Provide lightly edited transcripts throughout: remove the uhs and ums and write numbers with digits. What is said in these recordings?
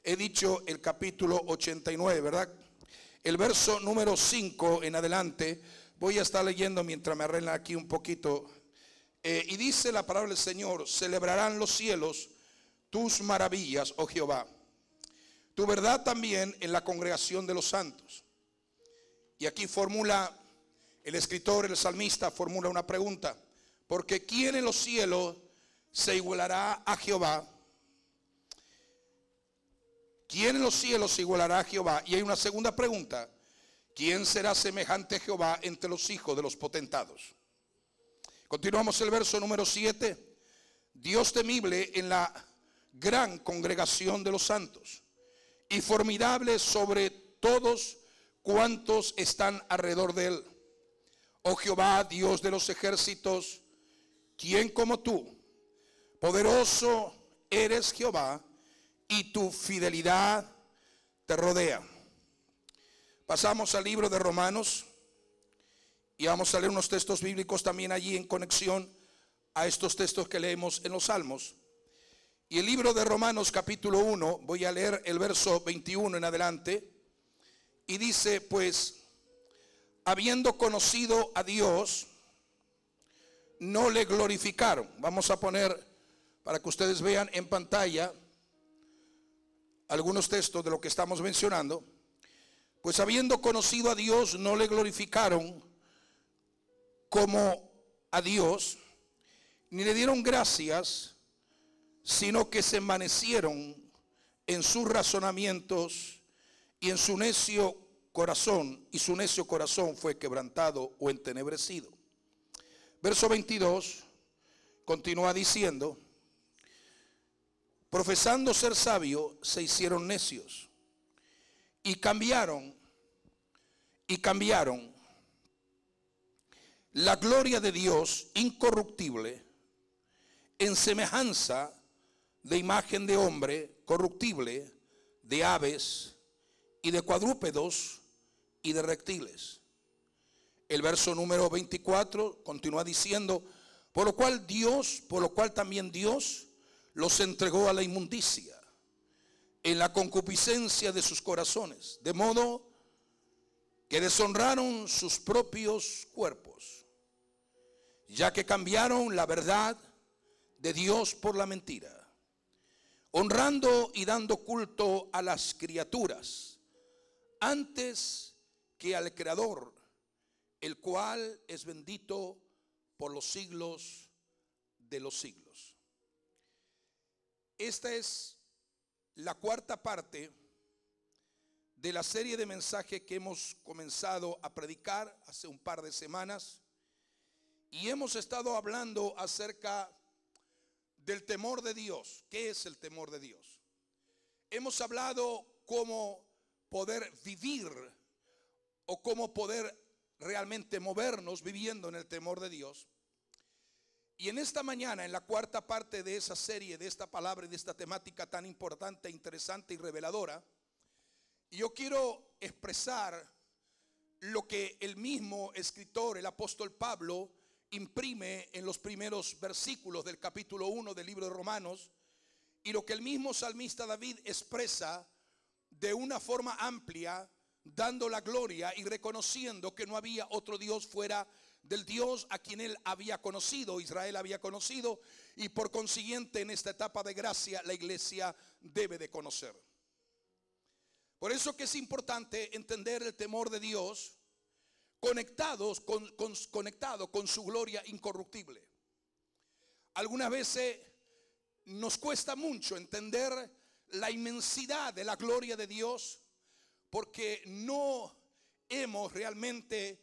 he dicho el capítulo 89, ¿verdad? El verso número 5 en adelante, voy a estar leyendo mientras me arreglan aquí un poquito. Y dice la palabra del Señor: celebrarán los cielos tus maravillas, oh Jehová, tu verdad también en la congregación de los santos. Y aquí formula el escritor, el salmista, formula una pregunta: porque ¿quién en los cielos se igualará a Jehová? ¿Quién en los cielos se igualará a Jehová? Y hay una segunda pregunta: ¿quién será semejante a Jehová entre los hijos de los potentados? Continuamos el verso número 7. Dios temible en la gran congregación de los santos y formidable sobre todos cuantos están alrededor de él. Oh Jehová, Dios de los ejércitos, ¿quién como tú? Poderoso eres Jehová, y tu fidelidad te rodea. Pasamos al libro de Romanos y vamos a leer unos textos bíblicos también allí en conexión a estos textos que leemos en los Salmos. Y el libro de Romanos capítulo 1, voy a leer el verso 21 en adelante, y dice: pues habiendo conocido a Dios, no le glorificaron. Vamos a poner para que ustedes vean en pantalla algunos textos de lo que estamos mencionando. Pues habiendo conocido a Dios, no le glorificaron como a Dios, ni le dieron gracias, sino que se envanecieron en sus razonamientos y en su necio corazón, y su necio corazón fue quebrantado o entenebrecido. Verso 22 continúa diciendo: profesando ser sabio, se hicieron necios y cambiaron la gloria de Dios incorruptible en semejanza de imagen de hombre corruptible, de aves y de cuadrúpedos y de reptiles. El verso número 24 continúa diciendo: por lo cual también Dios los entregó a la inmundicia en la concupiscencia de sus corazones, de modo que deshonraron sus propios cuerpos, ya que cambiaron la verdad de Dios por la mentira, honrando y dando culto a las criaturas antes que al Creador, el cual es bendito por los siglos de los siglos. Esta es la cuarta parte de la serie de mensajes que hemos comenzado a predicar hace un par de semanas, y hemos estado hablando acerca del temor de Dios. ¿Qué es el temor de Dios? Hemos hablado cómo poder vivir o cómo poder realmente movernos viviendo en el temor de Dios. Y en esta mañana, en la cuarta parte de esa serie, de esta palabra y de esta temática tan importante, interesante y reveladora, yo quiero expresar lo que el mismo escritor, el apóstol Pablo, imprime en los primeros versículos del capítulo 1 del libro de Romanos, y lo que el mismo salmista David expresa de una forma amplia, dando la gloria y reconociendo que no había otro Dios fuera del Dios a quien él había conocido, Israel había conocido, y por consiguiente en esta etapa de gracia la iglesia debe de conocer. Por eso que es importante entender el temor de Dios conectado con su gloria incorruptible. Algunas veces nos cuesta mucho entender la inmensidad de la gloria de Dios, porque no hemos realmente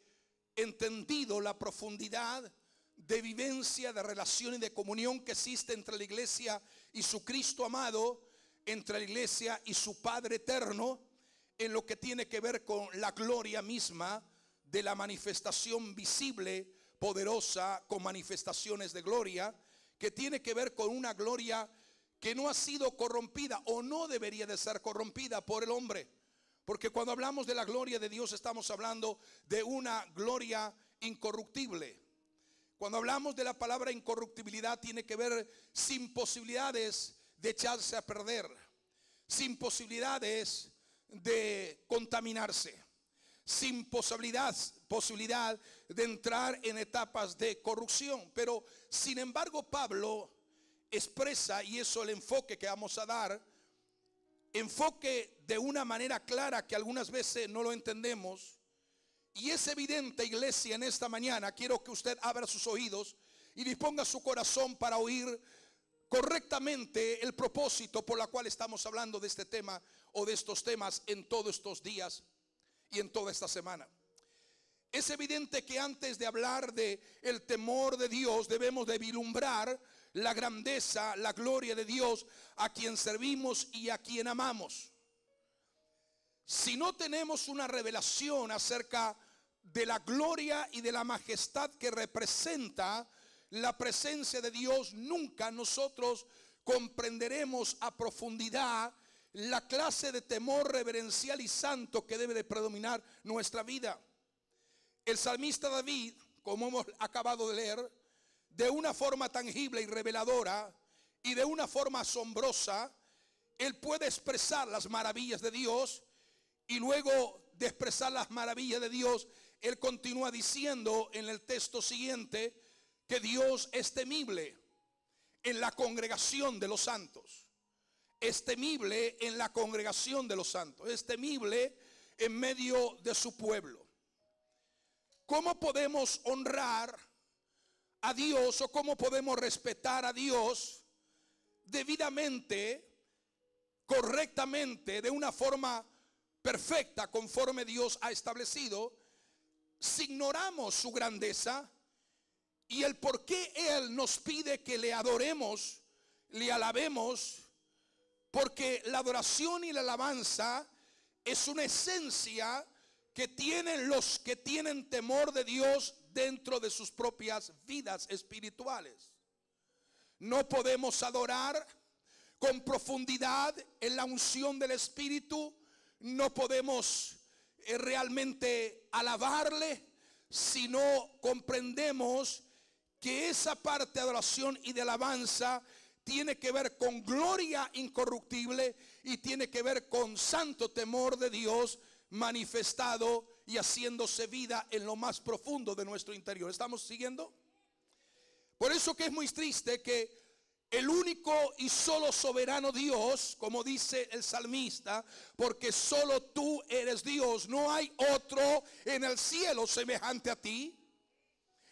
entendido la profundidad de vivencia, de relación y de comunión que existe entre la iglesia y su Cristo amado, entre la iglesia y su Padre eterno, en lo que tiene que ver con la gloria misma de la manifestación visible, poderosa, con manifestaciones de gloria, que tiene que ver con una gloria que no ha sido corrompida o no debería de ser corrompida por el hombre. Porque cuando hablamos de la gloria de Dios estamos hablando de una gloria incorruptible. Cuando hablamos de la palabra incorruptibilidad tiene que ver sin posibilidades de echarse a perder. sin posibilidades de contaminarse, sin posibilidad de entrar en etapas de corrupción. Pero sin embargo Pablo expresa, y eso es el enfoque que vamos a dar, enfoque de una manera clara que algunas veces no lo entendemos. Y es evidente, iglesia, en esta mañana quiero que usted abra sus oídos y disponga su corazón para oír correctamente el propósito por la cual estamos hablando de este tema o de estos temas en todos estos días y en toda esta semana. Es evidente que antes de hablar de el temor de Dios debemos de vislumbrar la grandeza, la gloria de Dios a quien servimos y a quien amamos. Si no tenemos una revelación acerca de la gloria y de la majestad que representa la presencia de Dios, nunca nosotros comprenderemos a profundidad la clase de temor reverencial y santo que debe de predominar nuestra vida. El salmista David, como hemos acabado de leer, de una forma tangible y reveladora y de una forma asombrosa, él puede expresar las maravillas de Dios, y luego de expresar las maravillas de Dios, él continúa diciendo en el texto siguiente que Dios es temible en la congregación de los santos. Es temible en la congregación de los santos. Es temible en medio de su pueblo. ¿Cómo podemos honrar a Dios o cómo podemos respetar a Dios debidamente, correctamente, de una forma perfecta conforme Dios ha establecido, si ignoramos su grandeza y el por qué Él nos pide que le adoremos, le alabemos? Porque la adoración y la alabanza es una esencia que tienen los que tienen temor de Dios dentro de sus propias vidas espirituales. No podemos adorar con profundidad en la unción del Espíritu. No podemos realmente alabarle si no comprendemos que esa parte de adoración y de alabanza tiene que ver con gloria incorruptible y tiene que ver con santo temor de Dios manifestado y haciéndose vida en lo más profundo de nuestro interior. ¿Estamos siguiendo? Por eso que es muy triste que el único y solo soberano Dios, como dice el salmista, porque solo tú eres Dios, no hay otro en el cielo semejante a ti.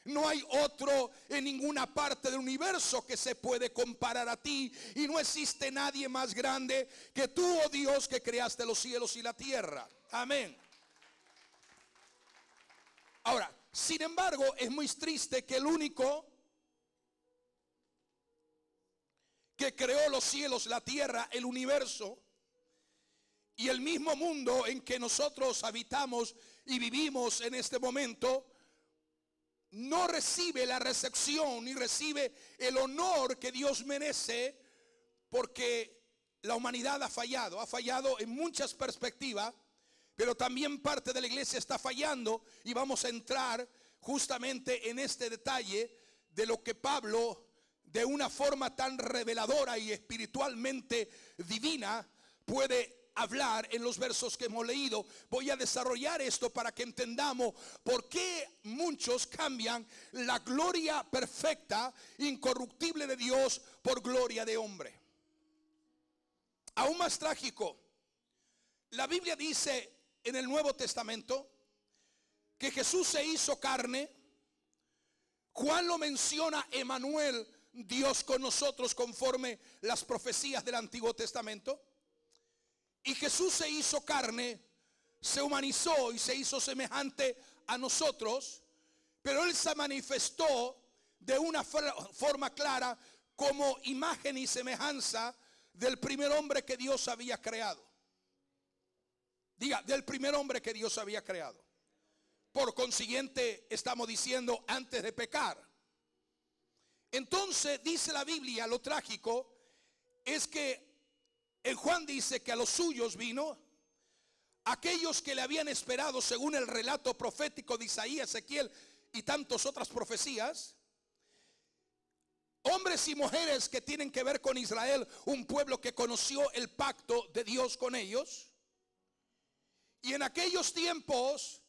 No hay otro en ninguna parte del universo que se puede comparar a ti. Y no existe nadie más grande que tú, oh Dios, que creaste los cielos y la tierra. Amén. Ahora, sin embargo, es muy triste que el único que creó los cielos, la tierra, el universo y el mismo mundo en que nosotros habitamos y vivimos en este momento, no recibe la recepción ni recibe el honor que Dios merece, porque la humanidad ha fallado en muchas perspectivas, pero también parte de la iglesia está fallando, y vamos a entrar justamente en este detalle de lo que Pablo, de una forma tan reveladora y espiritualmente divina, puede hablar en los versos que hemos leído. Voy a desarrollar esto para que entendamos por qué muchos cambian la gloria perfecta, incorruptible de Dios por gloria de hombre. Aún más trágico, la Biblia dice en el Nuevo Testamento que Jesús se hizo carne. Juan lo menciona, Emmanuel, Dios con nosotros, conforme las profecías del Antiguo Testamento. Y Jesús se hizo carne, se humanizó y se hizo semejante a nosotros, pero Él se manifestó de una forma clara como imagen y semejanza del primer hombre que Dios había creado. Diga, del primer hombre que Dios había creado. Por consiguiente, estamos diciendo antes de pecar. Entonces dice la Biblia, lo trágico es que en Juan dice que a los suyos vino, aquellos que le habían esperado según el relato profético de Isaías, Ezequiel y tantas otras profecías. hombres y mujeres que tienen que ver con Israel, un pueblo que conoció el pacto de Dios con ellos. Y en aquellos tiempos,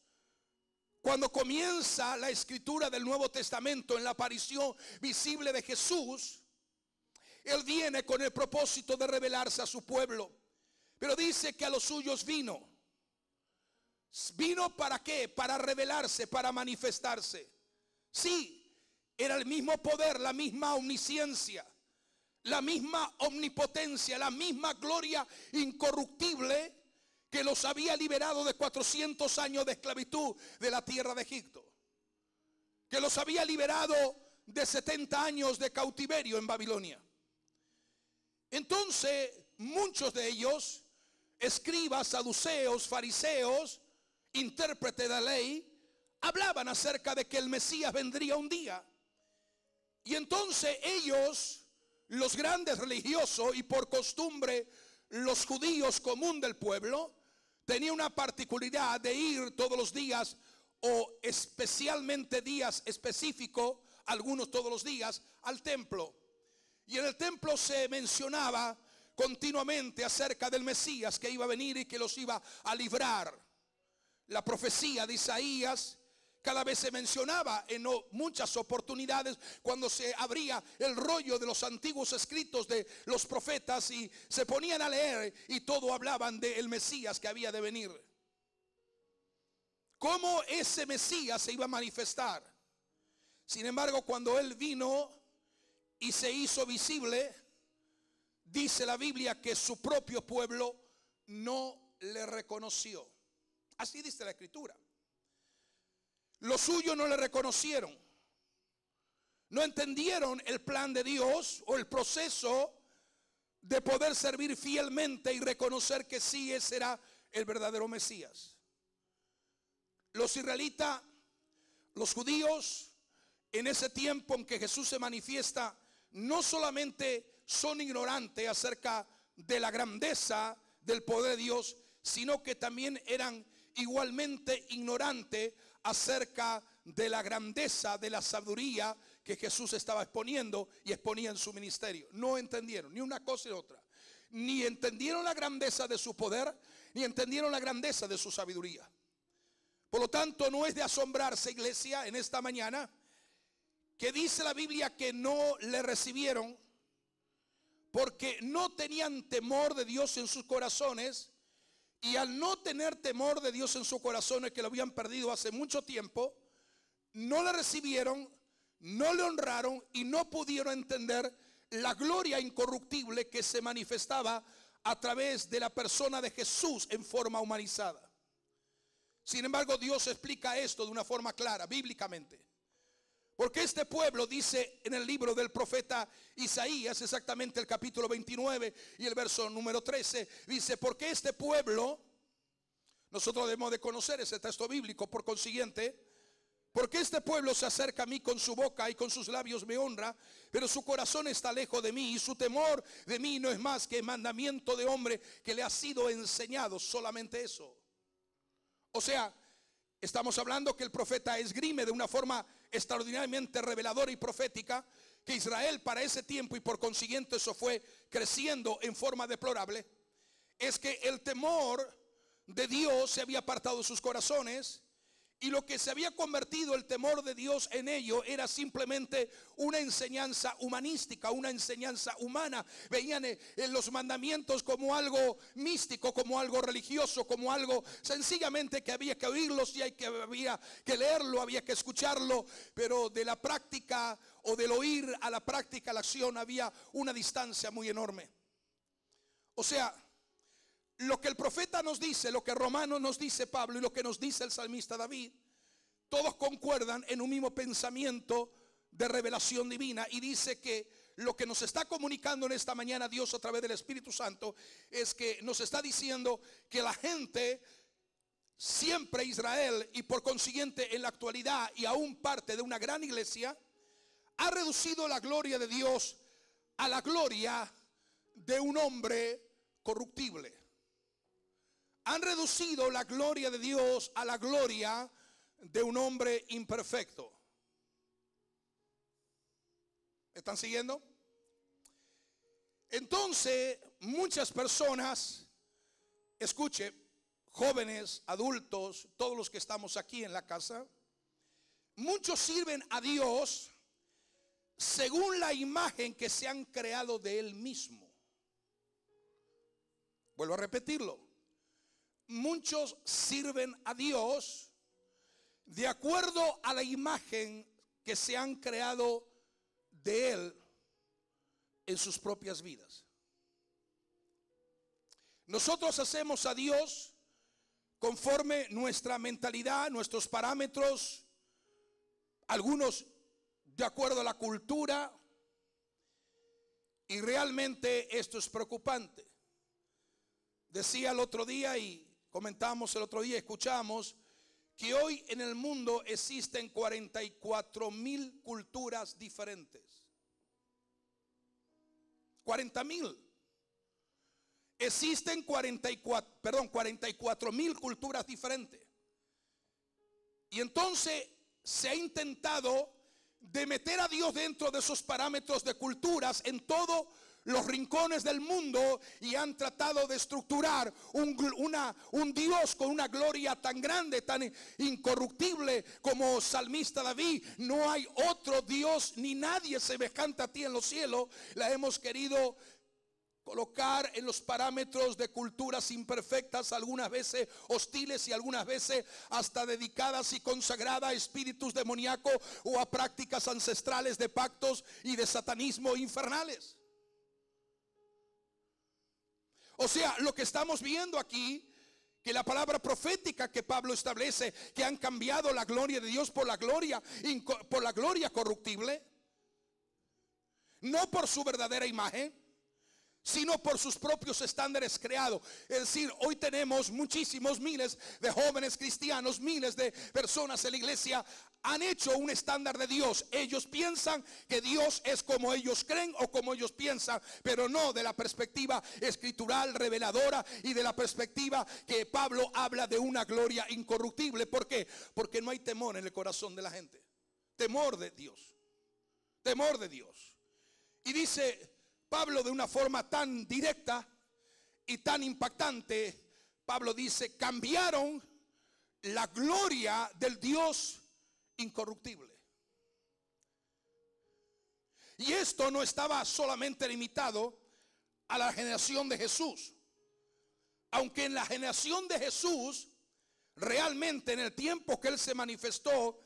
cuando comienza la escritura del Nuevo Testamento, en la aparición visible de Jesús, Él viene con el propósito de revelarse a su pueblo. Pero dice que a los suyos vino. ¿Vino para qué? Para revelarse, para manifestarse. Sí, era el mismo poder, la misma omnisciencia, la misma omnipotencia, la misma gloria incorruptible que los había liberado de 400 años de esclavitud de la tierra de Egipto, que los había liberado de 70 años de cautiverio en Babilonia. Entonces muchos de ellos, escribas, saduceos, fariseos, intérpretes de la ley, hablaban acerca de que el Mesías vendría un día. Y entonces ellos, los grandes religiosos y por costumbre los judíos común del pueblo, tenían una particularidad de ir todos los días, o especialmente días específicos, algunos todos los días, al templo. Y en el templo se mencionaba continuamente acerca del Mesías que iba a venir y que los iba a librar. La profecía de Isaías cada vez se mencionaba en muchas oportunidades cuando se abría el rollo de los antiguos escritos de los profetas y se ponían a leer, y todo hablaban del Mesías que había de venir. ¿Cómo ese Mesías se iba a manifestar? Sin embargo, cuando Él vino y se hizo visible, dice la Biblia que su propio pueblo no le reconoció. Así dice la Escritura. Los suyos no le reconocieron, no entendieron el plan de Dios o el proceso de poder servir fielmente y reconocer que sí, ese era el verdadero Mesías. Los israelitas, los judíos, en ese tiempo en que Jesús se manifiesta, no solamente son ignorantes acerca de la grandeza del poder de Dios, sino que también eran igualmente ignorantes acerca de la grandeza de la sabiduría que Jesús estaba exponiendo y exponía en su ministerio. No entendieron ni una cosa ni otra. Ni entendieron la grandeza de su poder, ni entendieron la grandeza de su sabiduría. Por lo tanto, no es de asombrarse, iglesia, en esta mañana, que dice la Biblia que no le recibieron porque no tenían temor de Dios en sus corazones. Y al no tener temor de Dios en sus corazones, que lo habían perdido hace mucho tiempo, no le recibieron, no le honraron y no pudieron entender la gloria incorruptible que se manifestaba a través de la persona de Jesús en forma humanizada. Sin embargo, Dios explica esto de una forma clara, bíblicamente. Porque este pueblo, dice en el libro del profeta Isaías, exactamente el capítulo 29 y el verso número 13, dice: porque este pueblo, nosotros debemos de conocer ese texto bíblico, por consiguiente, porque este pueblo se acerca a mí con su boca y con sus labios me honra, pero su corazón está lejos de mí y su temor de mí no es más que mandamiento de hombre que le ha sido enseñado, solamente eso. O sea, estamos hablando que el profeta esgrime de una forma extraordinariamente reveladora y profética que Israel para ese tiempo, y por consiguiente eso fue creciendo en forma deplorable, es que el temor de Dios se había apartado de sus corazones, y lo que se había convertido el temor de Dios en ello era simplemente una enseñanza humanística, una enseñanza humana. Veían en los mandamientos como algo místico, como algo religioso, como algo sencillamente que había que oírlos y había que leerlo, había que escucharlo, pero de la práctica o del oír a la práctica, a la acción, había una distancia muy enorme. O sea, lo que el profeta nos dice, lo que Romanos nos dice Pablo y lo que nos dice el salmista David, todos concuerdan en un mismo pensamiento de revelación divina. Y dice que lo que nos está comunicando en esta mañana Dios a través del Espíritu Santo es que nos está diciendo que la gente, siempre Israel y por consiguiente en la actualidad y aún parte de una gran iglesia, ha reducido la gloria de Dios a la gloria de un hombre corruptible. Han reducido la gloria de Dios a la gloria de un hombre imperfecto. ¿Me están siguiendo? Entonces, muchas personas, escuche, jóvenes, adultos, todos los que estamos aquí en la casa, muchos sirven a Dios según la imagen que se han creado de Él mismo. Vuelvo a repetirlo. Muchos sirven a Dios de acuerdo a la imagen que se han creado de Él en sus propias vidas. Nosotros hacemos a Dios conforme nuestra mentalidad, nuestros parámetros, algunos de acuerdo a la cultura, y realmente esto es preocupante. Decía el otro día y comentamos el otro día, escuchamos que hoy en el mundo existen 44,000 culturas diferentes. 40,000. Existen 44,000 culturas diferentes. Y entonces se ha intentado de meter a Dios dentro de esos parámetros de culturas en todos los rincones del mundo, y han tratado de estructurar un Dios con una gloria tan grande, tan incorruptible como salmista David. No hay otro Dios ni nadie semejante a ti en los cielos. La hemos querido colocar en los parámetros de culturas imperfectas, algunas veces hostiles y algunas veces hasta dedicadas y consagradas a espíritus demoníacos o a prácticas ancestrales de pactos y de satanismo infernales. O sea, lo que estamos viendo aquí, que la palabra profética que Pablo establece, que han cambiado la gloria de Dios por la gloria corruptible, no por su verdadera imagen, sino por sus propios estándares creados. Es decir, hoy tenemos muchísimos miles de jóvenes cristianos, miles de personas en la iglesia han hecho un estándar de Dios. Ellos piensan que Dios es como ellos creen o como ellos piensan, pero no de la perspectiva escritural, reveladora, y de la perspectiva que Pablo habla de una gloria incorruptible. ¿Por qué? Porque no hay temor en el corazón de la gente. Temor de Dios. Temor de Dios. Y dice Pablo de una forma tan directa y tan impactante, Pablo dice, cambiaron la gloria del Dios incorruptible. Y esto no estaba solamente limitado a la generación de Jesús, aunque en la generación de Jesús, realmente en el tiempo que Él se manifestó,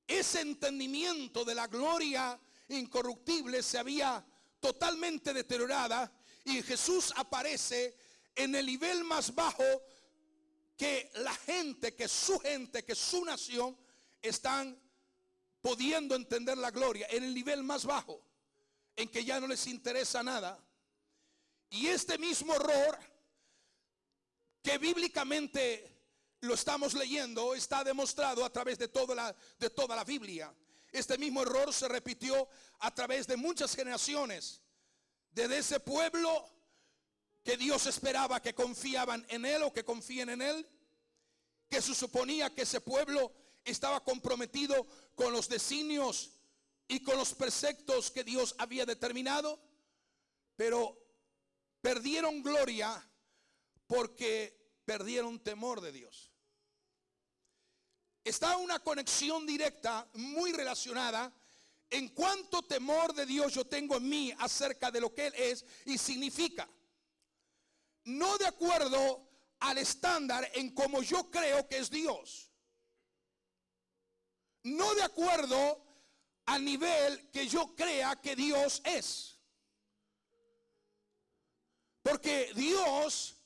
ese entendimiento de la gloria incorruptible se había totalmente deteriorada, y Jesús aparece en el nivel más bajo que la gente, que su nación están pudiendo entender la gloria, en el nivel más bajo, en que ya no les interesa nada. Y este mismo error, que bíblicamente lo estamos leyendo, está demostrado a través de toda la Biblia. Este mismo error se repitió a través de muchas generaciones, desde ese pueblo que Dios esperaba que confiaban en Él o que confíen en Él, que se suponía que ese pueblo estaba comprometido con los designios y con los preceptos que Dios había determinado, pero perdieron gloria porque perdieron temor de Dios. Está una conexión directa, muy relacionada, en cuánto temor de Dios yo tengo en mí acerca de lo que Él es y significa. No de acuerdo al estándar en cómo yo creo que es Dios. No de acuerdo al nivel que yo crea que Dios es. Porque Dios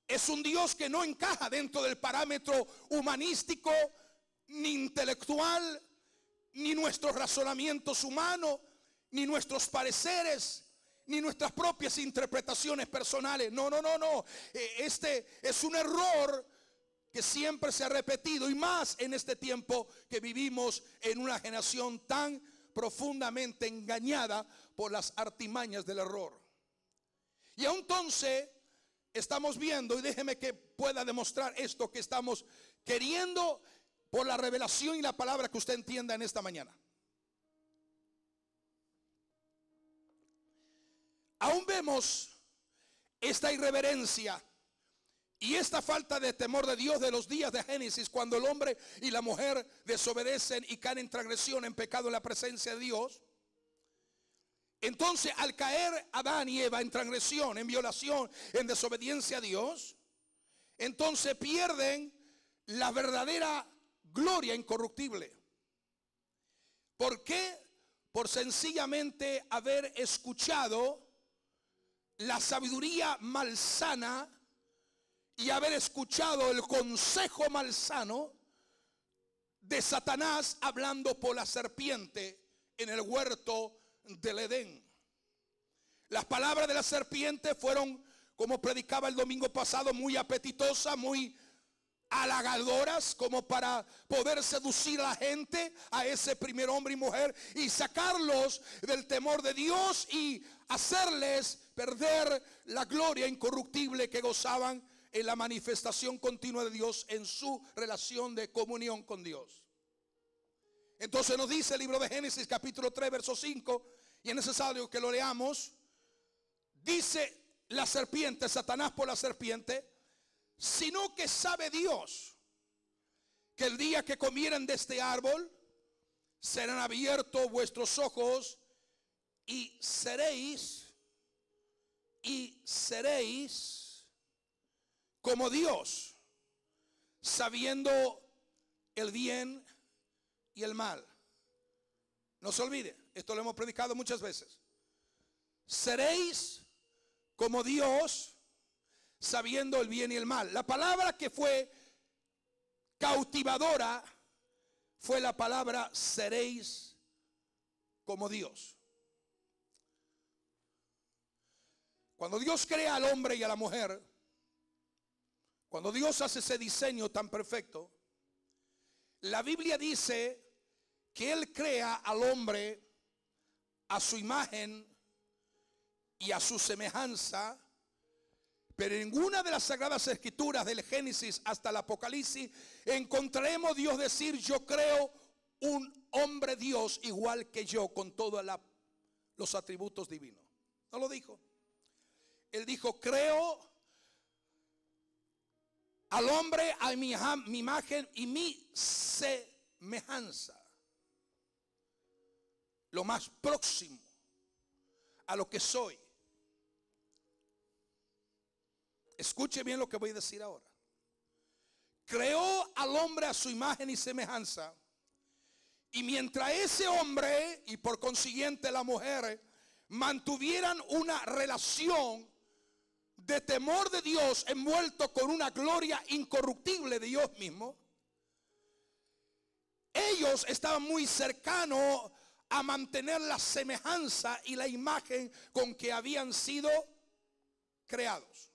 es un Dios que no encaja dentro del parámetro humanístico, ni intelectual, ni nuestros razonamientos humanos, ni nuestros pareceres, ni nuestras propias interpretaciones personales. No. Este es un error que siempre se ha repetido, y más en este tiempo que vivimos en una generación tan profundamente engañada por las artimañas del error. Y entonces estamos viendo, y déjeme que pueda demostrar esto que estamos queriendo por la revelación y la palabra que usted entienda en esta mañana. aún vemos esta irreverencia y esta falta de temor de Dios de los días de Génesis, cuando el hombre y la mujer desobedecen y caen en transgresión, en pecado en la presencia de Dios. Entonces, al caer Adán y Eva en transgresión, en violación, en desobediencia a Dios, entonces pierden la verdadera gloria incorruptible. ¿Por qué? Por sencillamente haber escuchado la sabiduría malsana y haber escuchado el consejo malsano de Satanás hablando por la serpiente en el huerto del Edén. Las palabras de la serpiente fueron, como predicaba el domingo pasado, muy apetitosas, muy halagadoras, como para poder seducir a la gente, a ese primer hombre y mujer, y sacarlos del temor de Dios y hacerles perder la gloria incorruptible que gozaban en la manifestación continua de Dios en su relación de comunión con Dios. Entonces nos dice el libro de Génesis capítulo 3 verso 5, y es necesario que lo leamos. Dice la serpiente, Satanás por la serpiente: sino que sabe Dios que el día que comieren de este árbol serán abiertos vuestros ojos y seréis como Dios, sabiendo el bien y el mal. No se olvide, esto lo hemos predicado muchas veces. Seréis como Dios, sabiendo el bien y el mal. La palabra que fue cautivadora fue la palabra seréis como Dios. Cuando Dios crea al hombre y a la mujer, cuando Dios hace ese diseño tan perfecto, la Biblia dice que Él crea al hombre a su imagen y a su semejanza. Pero en ninguna de las sagradas escrituras, del Génesis hasta el Apocalipsis, encontraremos Dios decir: yo creo un hombre Dios igual que yo, con todos los atributos divinos. No lo dijo. Él dijo: creo al hombre a mi imagen y mi semejanza. Lo más próximo a lo que soy. Escuche bien lo que voy a decir ahora. Creó al hombre a su imagen y semejanza. Y mientras ese hombre y por consiguiente la mujer mantuvieran una relación de temor de Dios, envuelto con una gloria incorruptible de Dios mismo, ellos estaban muy cercanos a mantener la semejanza y la imagen con que habían sido creados.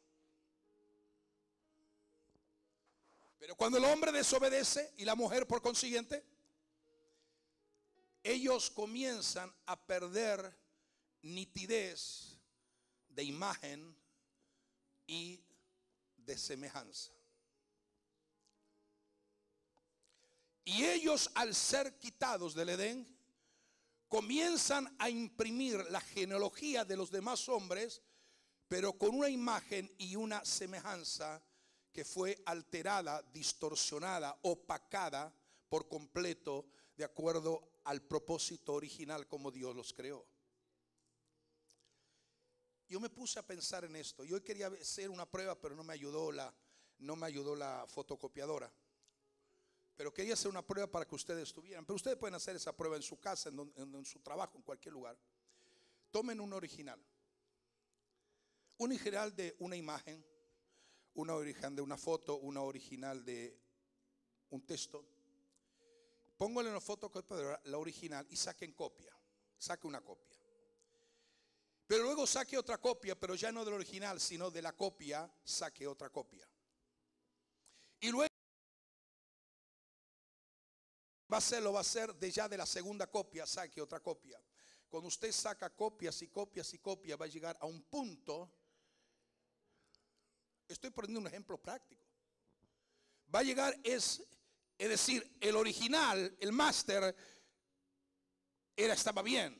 Pero cuando el hombre desobedece y la mujer por consiguiente, ellos comienzan a perder nitidez de imagen y de semejanza. Y ellos, al ser quitados del Edén, comienzan a imprimir la genealogía de los demás hombres, pero con una imagen y una semejanza que fue alterada, distorsionada, opacada por completo, de acuerdo al propósito original como Dios los creó. Yo me puse a pensar en esto. Yo quería hacer una prueba, pero no me ayudó la fotocopiadora. Pero quería hacer una prueba para que ustedes estuvieran. Pero ustedes pueden hacer esa prueba en su casa, en su trabajo, en cualquier lugar. Tomen un original. Un original de una imagen, una original de una foto, una original de un texto. Pónganle en la fotocopiadora la original y saquen copia. Saque una copia. Pero luego saque otra copia, pero ya no del original, sino de la copia, saque otra copia. Y luego lo va a hacer de ya de la segunda copia, saque otra copia. Cuando usted saca copias y copias y copias, va a llegar a un punto. Estoy poniendo un ejemplo práctico. Va a llegar, es decir, el original, el máster, estaba bien.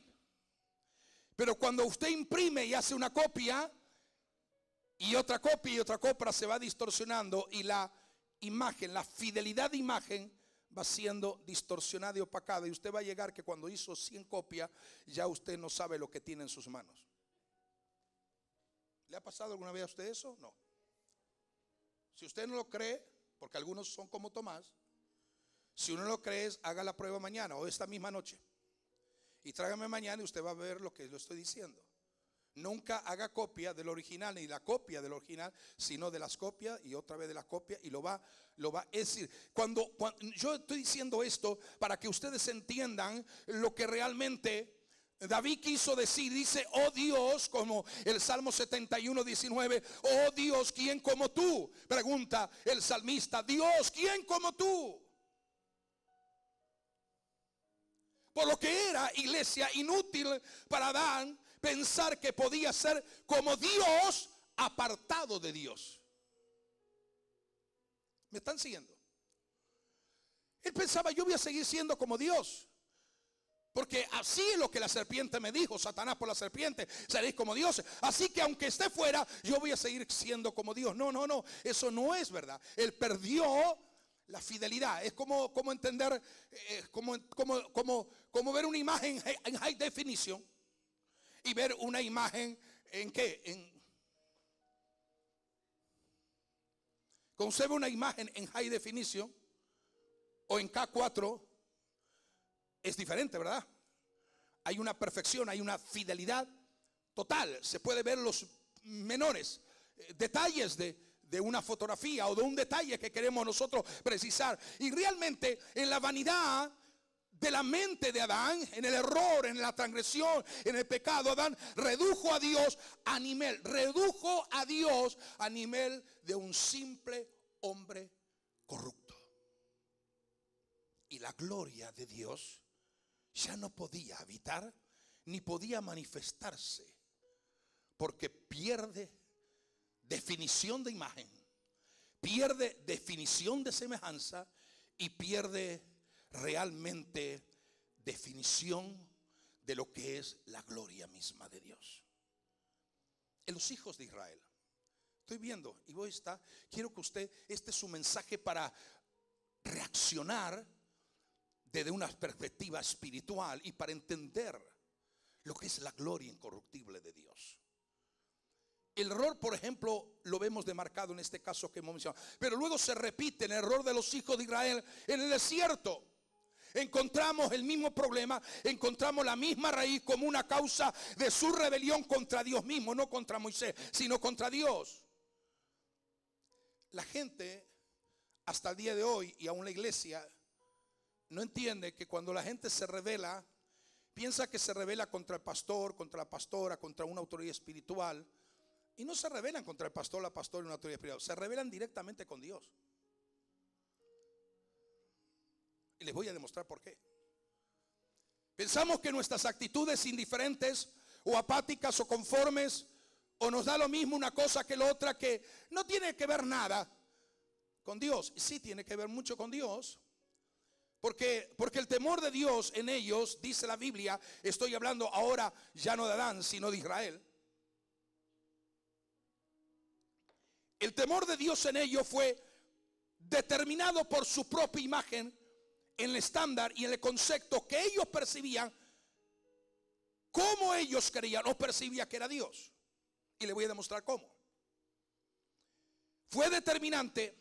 Pero cuando usted imprime y hace una copia y otra copia y otra copia, se va distorsionando y la imagen, la fidelidad de imagen va siendo distorsionada y opacada, y usted va a llegar que cuando hizo 100 copias ya usted no sabe lo que tiene en sus manos. ¿Le ha pasado alguna vez a usted eso? No. Si usted no lo cree, porque algunos son como Tomás, si uno lo cree, haga la prueba mañana o esta misma noche y tráigame mañana y usted va a ver lo que le estoy diciendo. Nunca haga copia del original, ni la copia del original, sino de las copias y otra vez de las copias, y lo va. Es decir, cuando yo estoy diciendo esto para que ustedes entiendan lo que realmente David quiso decir. Dice, oh Dios, como el Salmo 71:19, oh Dios, ¿quién como tú? Pregunta el salmista, Dios, ¿quién como tú? Por lo que era, iglesia, inútil para Adán pensar que podía ser como Dios apartado de Dios. ¿Me están siguiendo? Él pensaba, yo voy a seguir siendo como Dios, porque así es lo que la serpiente me dijo, Satanás por la serpiente, seréis como dioses. Así que aunque esté fuera, yo voy a seguir siendo como Dios. No, eso no es verdad. Él perdió la fidelidad. Es como entender, como ver una imagen en high definition y ver una imagen en qué, cuando usted ve una imagen en high definition o en K4, es diferente, ¿verdad? Hay una perfección, hay una fidelidad total. Se puede ver los menores detalles de una fotografía o de un detalle que queremos nosotros precisar. Y realmente en la vanidad de la mente de Adán, en el error, en la transgresión, en el pecado, Adán redujo a Dios a nivel de un simple hombre corrupto. Y la gloria de Dios ya no podía habitar ni podía manifestarse, porque pierde definición de imagen, pierde definición de semejanza y pierde realmente definición de lo que es la gloria misma de Dios. En los hijos de Israel, estoy viendo y quiero que usted, este es su mensaje para reaccionar desde una perspectiva espiritual y para entender lo que es la gloria incorruptible de Dios. El error, por ejemplo, lo vemos demarcado en este caso que hemos mencionado, pero luego se repite el error de los hijos de Israel en el desierto. Encontramos el mismo problema, encontramos la misma raíz como una causa de su rebelión contra Dios mismo, no contra Moisés, sino contra Dios. La gente hasta el día de hoy, y aún la iglesia, no entiende que cuando la gente se rebela, piensa que se rebela contra el pastor, contra la pastora, contra una autoridad espiritual. Y no se rebelan contra el pastor, la pastora y una autoridad espiritual. Se rebelan directamente con Dios. Y les voy a demostrar por qué. Pensamos que nuestras actitudes indiferentes o apáticas o conformes, o nos da lo mismo una cosa que la otra, que no tiene que ver nada con Dios. Sí tiene que ver mucho con Dios. Porque el temor de Dios en ellos, dice la Biblia, estoy hablando ahora ya no de Adán, sino de Israel. El temor de Dios en ellos fue determinado por su propia imagen, en el estándar y en el concepto que ellos percibían, cómo ellos creían o percibían que era Dios. Y le voy a demostrar cómo. Fue determinante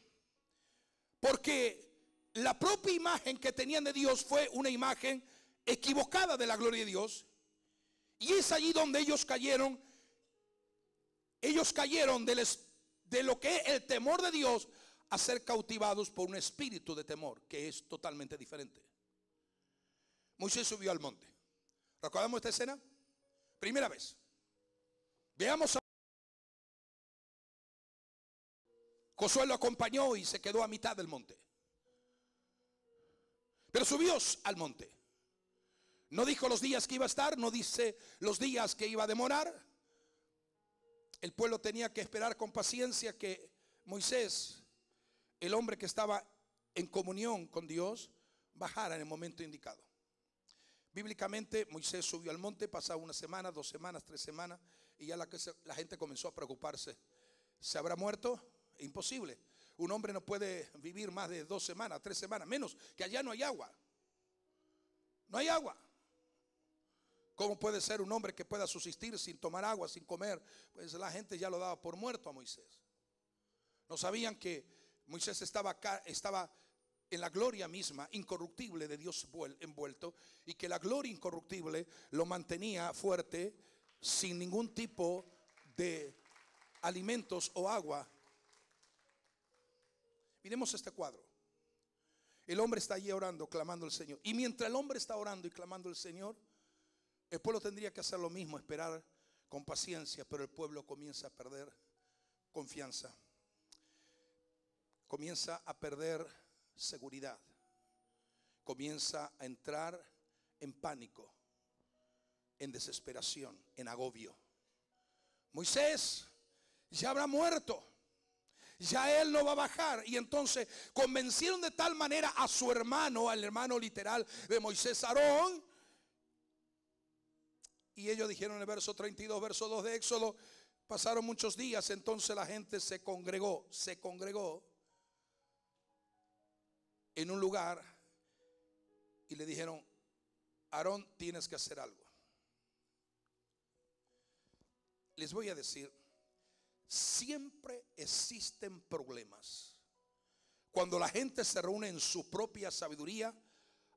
porque la propia imagen que tenían de Dios fue una imagen equivocada de la gloria de Dios. Y es allí donde ellos cayeron. Ellos cayeron de lo que es el temor de Dios a ser cautivados por un espíritu de temor, que es totalmente diferente. Moisés subió al monte. ¿Recordamos esta escena? Primera vez. Veamos a Josué, lo acompañó y se quedó a mitad del monte. Pero subió al monte. No dijo los días que iba a estar, no dice los días que iba a demorar. El pueblo tenía que esperar con paciencia que Moisés, el hombre que estaba en comunión con Dios, bajara en el momento indicado. Bíblicamente Moisés subió al monte, pasaba una semana, 2 semanas, 3 semanas, y ya la gente comenzó a preocuparse. ¿Se habrá muerto? Imposible. Un hombre no puede vivir más de 2 semanas, 3 semanas, menos que allá no hay agua. No hay agua. ¿Cómo puede ser un hombre que pueda subsistir sin tomar agua, sin comer? Pues la gente ya lo daba por muerto a Moisés. No sabían que Moisés estaba acá, estaba en la gloria misma, incorruptible de Dios envuelto, y que la gloria incorruptible lo mantenía fuerte sin ningún tipo de alimentos o agua. Miremos este cuadro. El hombre está allí orando, clamando al Señor. Y mientras el hombre está orando y clamando al Señor, el pueblo tendría que hacer lo mismo, esperar con paciencia, pero el pueblo comienza a perder confianza. Comienza a perder seguridad. Comienza a entrar en pánico, en desesperación, en agobio. Moisés ya habrá muerto, ya él no va a bajar. Y entonces convencieron de tal manera a su hermano, al hermano literal de Moisés, Aarón. Y ellos dijeron en el verso 32, verso 2 de Éxodo, pasaron muchos días, entonces la gente se congregó en un lugar y le dijeron, Aarón, tienes que hacer algo. Les voy a decir, siempre existen problemas cuando la gente se reúne en su propia sabiduría,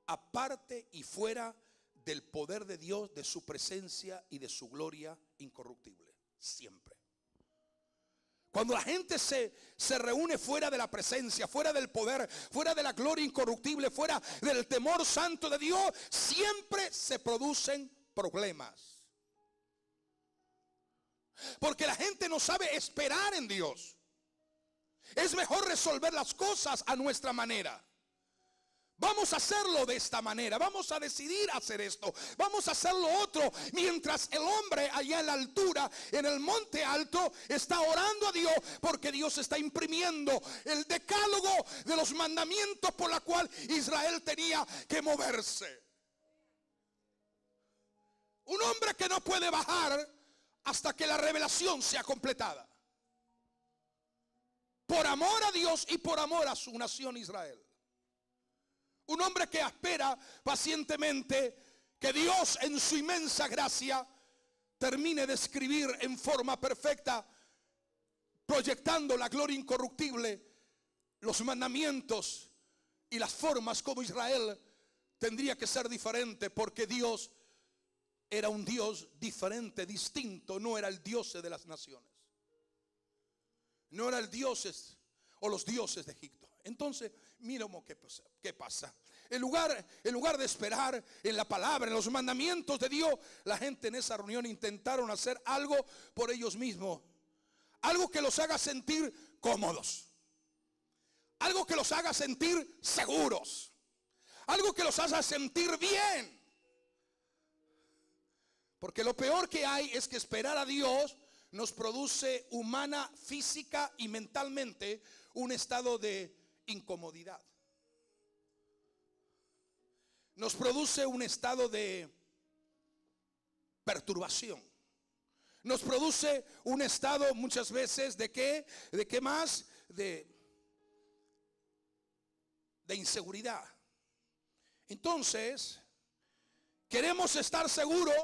aparte y fuera del poder de Dios, de su presencia y de su gloria incorruptible. Siempre. Cuando la gente se reúne fuera de la presencia, fuera del poder, fuera de la gloria incorruptible, fuera del temor santo de Dios, siempre se producen problemas. Porque la gente no sabe esperar en Dios. Es mejor resolver las cosas a nuestra manera. Vamos a hacerlo de esta manera, vamos a decidir hacer esto, vamos a hacer lo otro, mientras el hombre allá en la altura, en el monte alto, está orando a Dios, porque Dios está imprimiendo el decálogo de los mandamientos por la cual Israel tenía que moverse. Un hombre que no puede bajar hasta que la revelación sea completada, por amor a Dios y por amor a su nación Israel. Un hombre que espera pacientemente que Dios en su inmensa gracia termine de escribir en forma perfecta, proyectando la gloria incorruptible, los mandamientos y las formas como Israel tendría que ser diferente, porque Dios era un Dios diferente, distinto. No era el Dios de las naciones, no era el Dios o los dioses de Egipto. Entonces, miremos qué pasa. En lugar de esperar en la palabra, en los mandamientos de Dios, la gente en esa reunión intentaron hacer algo por ellos mismos. Algo que los haga sentir cómodos. Algo que los haga sentir seguros. Algo que los haga sentir bien. Porque lo peor que hay es que esperar a Dios nos produce humana, física y mentalmente un estado de incomodidad. Nos produce un estado de perturbación. Nos produce un estado muchas veces de qué más, de inseguridad. Entonces, queremos estar seguros,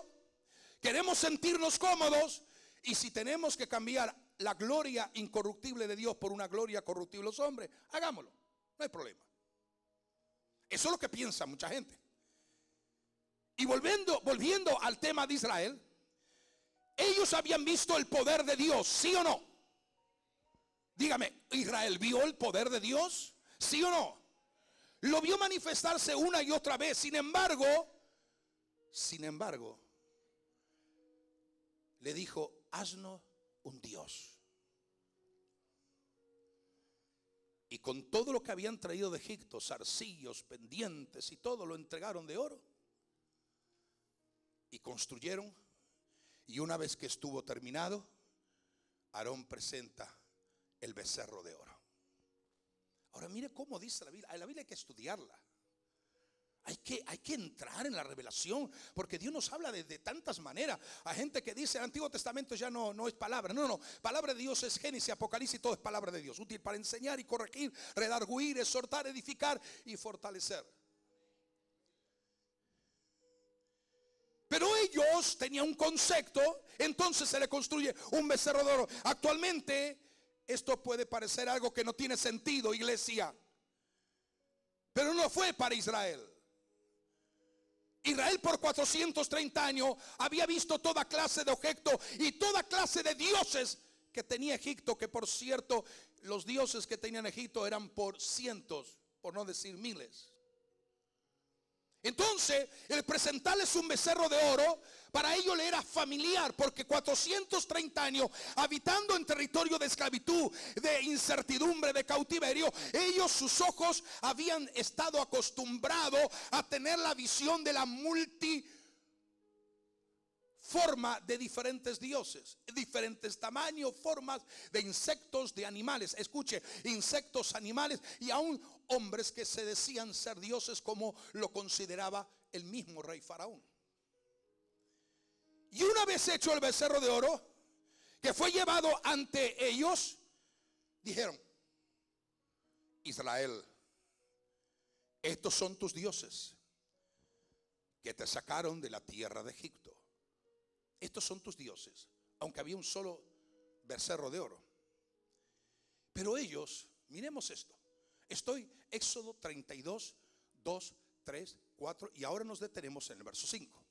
queremos sentirnos cómodos, y si tenemos que cambiar la gloria incorruptible de Dios por una gloria corruptible de los hombres, hagámoslo, no hay problema. Eso es lo que piensa mucha gente. Y volviendo al tema de Israel, ellos habían visto el poder de Dios, ¿sí o no? Dígame, ¿Israel vio el poder de Dios? ¿Sí o no? Lo vio manifestarse una y otra vez. Sin embargo, le dijo, haznos un Dios. Y con todo lo que habían traído de Egipto, zarcillos, pendientes y todo, lo entregaron de oro. Y construyeron. Y una vez que estuvo terminado, Aarón presenta el becerro de oro. Ahora mire cómo dice la Biblia. La Biblia hay que estudiarla. Hay que entrar en la revelación, porque Dios nos habla de tantas maneras. Hay gente que dice el Antiguo Testamento ya no es palabra. No, palabra de Dios es Génesis, Apocalipsis, todo es palabra de Dios, útil para enseñar y corregir, redarguir, exhortar, edificar y fortalecer. Pero ellos tenían un concepto, entonces se le construye un becerro de oro. Actualmente esto puede parecer algo que no tiene sentido, iglesia, pero no fue para Israel. Israel por 430 años había visto toda clase de objetos y toda clase de dioses que tenía Egipto, que por cierto los dioses que tenían Egipto eran por cientos, por no decir miles. Entonces el presentarles un becerro de oro para ellos le era familiar, porque 430 años habitando en territorio de esclavitud, de incertidumbre, de cautiverio, ellos, sus ojos habían estado acostumbrados a tener la visión de la multiforma de diferentes dioses, diferentes tamaños, formas de insectos, de animales. Escuche, insectos, animales y aún hombres que se decían ser dioses, como lo consideraba el mismo rey Faraón. Y una vez hecho el becerro de oro, que fue llevado ante ellos, dijeron: Israel, estos son tus dioses que te sacaron de la tierra de Egipto. Estos son tus dioses, aunque había un solo becerro de oro. Pero ellos, miremos esto. Estoy Éxodo 32, 2, 3, 4 y ahora nos detenemos en el verso 5.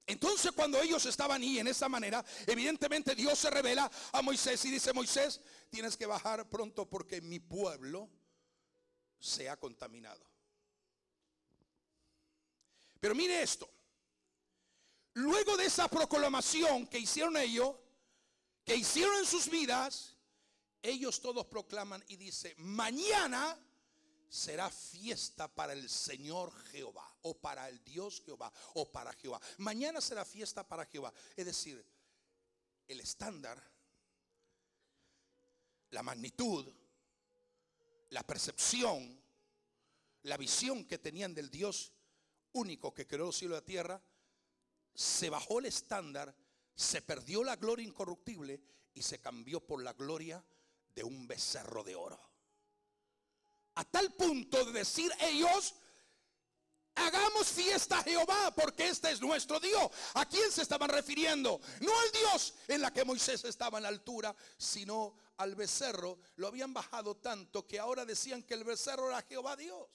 Entonces cuando ellos estaban ahí en esa manera, evidentemente Dios se revela a Moisés y dice: Moisés, tienes que bajar pronto porque mi pueblo se ha contaminado. Pero mire esto. Luego de esa proclamación que hicieron ellos, que hicieron en sus vidas, ellos todos proclaman y dice: mañana será fiesta para el Señor Jehová, o para el Dios Jehová, o para Jehová. Mañana será fiesta para Jehová. Es decir, el estándar, la magnitud, la percepción, la visión que tenían del Dios único que creó el cielo y la tierra, se bajó el estándar, se perdió la gloria incorruptible y se cambió por la gloria de un becerro de oro. A tal punto de decir ellos: hagamos fiesta a Jehová porque este es nuestro Dios. ¿A quién se estaban refiriendo? No al Dios en la que Moisés estaba en la altura, sino al becerro. Lo habían bajado tanto que ahora decían que el becerro era Jehová Dios.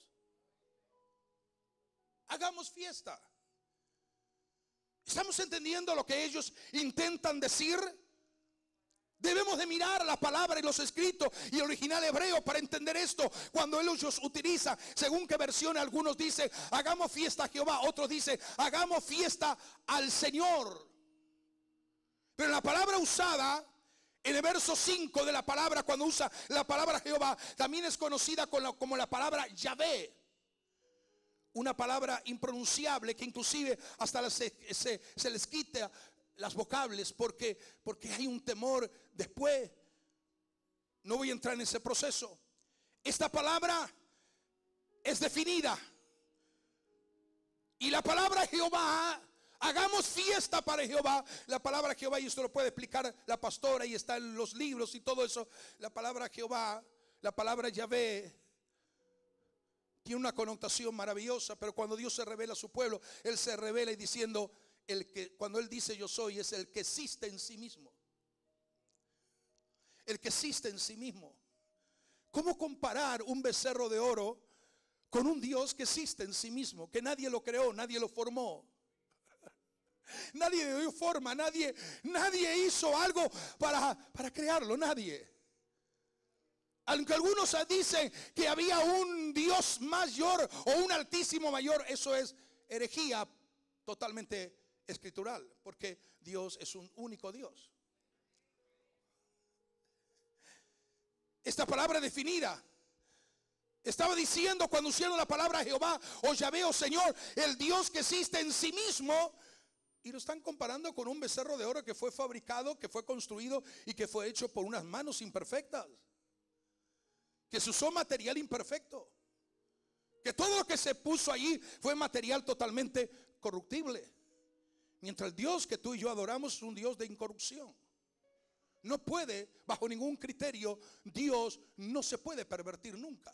Hagamos fiesta. ¿Estamos entendiendo lo que ellos intentan decir? Debemos de mirar la palabra y los escritos y el original hebreo para entender esto. Cuando ellos utilizan, según qué versión, algunos dicen hagamos fiesta a Jehová, otros dicen hagamos fiesta al Señor. Pero la palabra usada en el verso 5 de la palabra, cuando usa la palabra Jehová, también es conocida como la palabra Yahvé. Una palabra impronunciable que inclusive hasta se les quita las vocables porque hay un temor después. No voy a entrar en ese proceso. Esta palabra es definida. Y la palabra Jehová, hagamos fiesta para Jehová. La palabra Jehová, y esto lo puede explicar la pastora y está en los libros y todo eso. La palabra Jehová, la palabra Yahvé, tiene una connotación maravillosa, pero cuando Dios se revela a su pueblo, Él se revela y diciendo, cuando Él dice yo soy, es el que existe en sí mismo. El que existe en sí mismo. ¿Cómo comparar un becerro de oro con un Dios que existe en sí mismo? Que nadie lo creó, nadie lo formó. Nadie le dio forma, nadie hizo algo para crearlo, nadie. Aunque algunos dicen que había un Dios mayor o un altísimo mayor, eso es herejía totalmente escritural, porque Dios es un único Dios. Esta palabra definida estaba diciendo cuando usaron la palabra Jehová o Yahvé o Señor, el Dios que existe en sí mismo, y lo están comparando con un becerro de oro que fue fabricado, que fue construido y que fue hecho por unas manos imperfectas, que se usó material imperfecto, Que todo lo que se puso allí fue material totalmente corruptible. Mientras el Dios que tú y yo adoramos es un Dios de incorrupción. No puede, bajo ningún criterio, Dios no se puede pervertir nunca.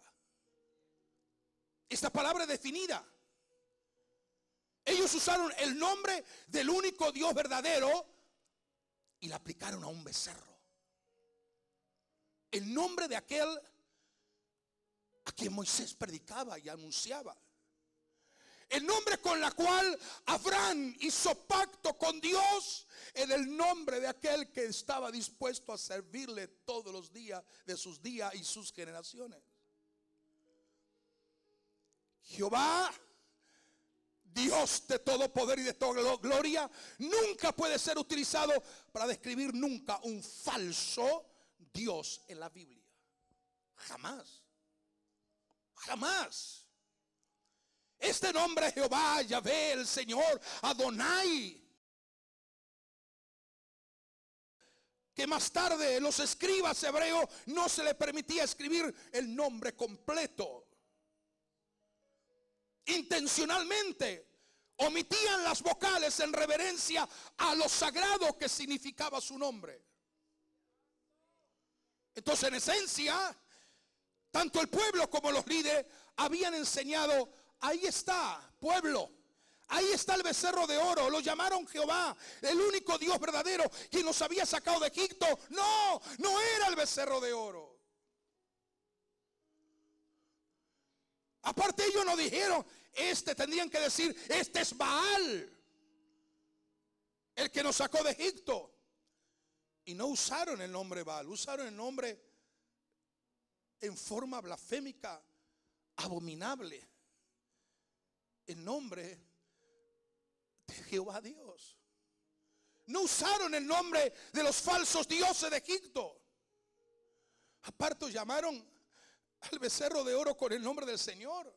Esta palabra es definida. Ellos usaron el nombre del único Dios verdadero y la aplicaron a un becerro. El nombre de aquel a quien Moisés predicaba y anunciaba. El nombre con la cual Abraham hizo pacto con Dios era el nombre de aquel que estaba dispuesto a servirle todos los días de sus días y sus generaciones. Jehová, Dios de todo poder y de toda gloria, nunca puede ser utilizado para describir nunca un falso Dios en la Biblia. Jamás. Jamás. Este nombre Jehová, Yahvé, el Señor, Adonai, que más tarde los escribas hebreos no se le permitía escribir el nombre completo. Intencionalmente omitían las vocales en reverencia a lo sagrado que significaba su nombre. Entonces, en esencia, tanto el pueblo como los líderes habían enseñado: ahí está, pueblo, ahí está el becerro de oro. Lo llamaron Jehová, el único Dios verdadero, quien los había sacado de Egipto. No, no era el becerro de oro. Aparte, ellos no dijeron tendrían que decir: este es Baal, el que nos sacó de Egipto. Y no usaron el nombre Baal, usaron el nombre en forma blasfémica, abominable. El nombre de Jehová Dios. No usaron el nombre de los falsos dioses de Egipto. Aparte, llamaron al becerro de oro con el nombre del Señor,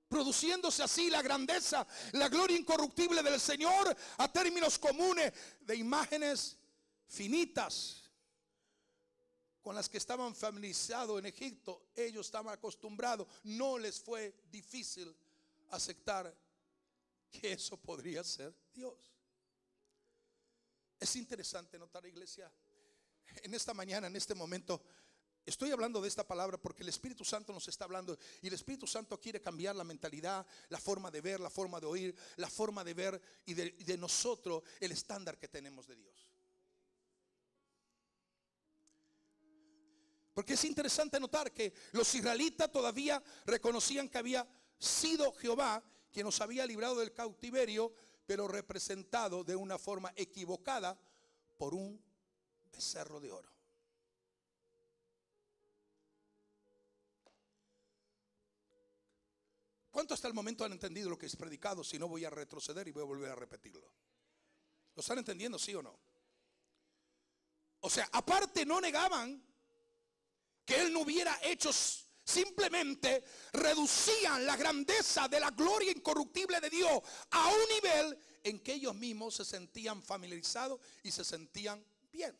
produciéndose así la grandeza, la gloria incorruptible del Señor a términos comunes de imágenes finitas con las que estaban familiarizados en Egipto. Ellos estaban acostumbrados. No les fue difícil aceptar que eso podría ser Dios. Es interesante notar, iglesia, en esta mañana, en este momento, estoy hablando de esta palabra porque el Espíritu Santo nos está hablando, y el Espíritu Santo quiere cambiar la mentalidad, la forma de ver, la forma de oír, la forma de ver y de nosotros, el estándar que tenemos de Dios. Porque es interesante notar que los israelitas todavía reconocían que había sido Jehová quien nos había librado del cautiverio, pero representado de una forma equivocada por un becerro de oro. ¿Cuánto hasta el momento han entendido lo que es predicado? Si no, voy a retroceder y voy a volver a repetirlo. ¿Lo están entendiendo, sí o no? O sea, aparte no negaban que él no hubiera hecho, simplemente reducían la grandeza de la gloria incorruptible de Dios a un nivel en que ellos mismos se sentían familiarizados y se sentían bien.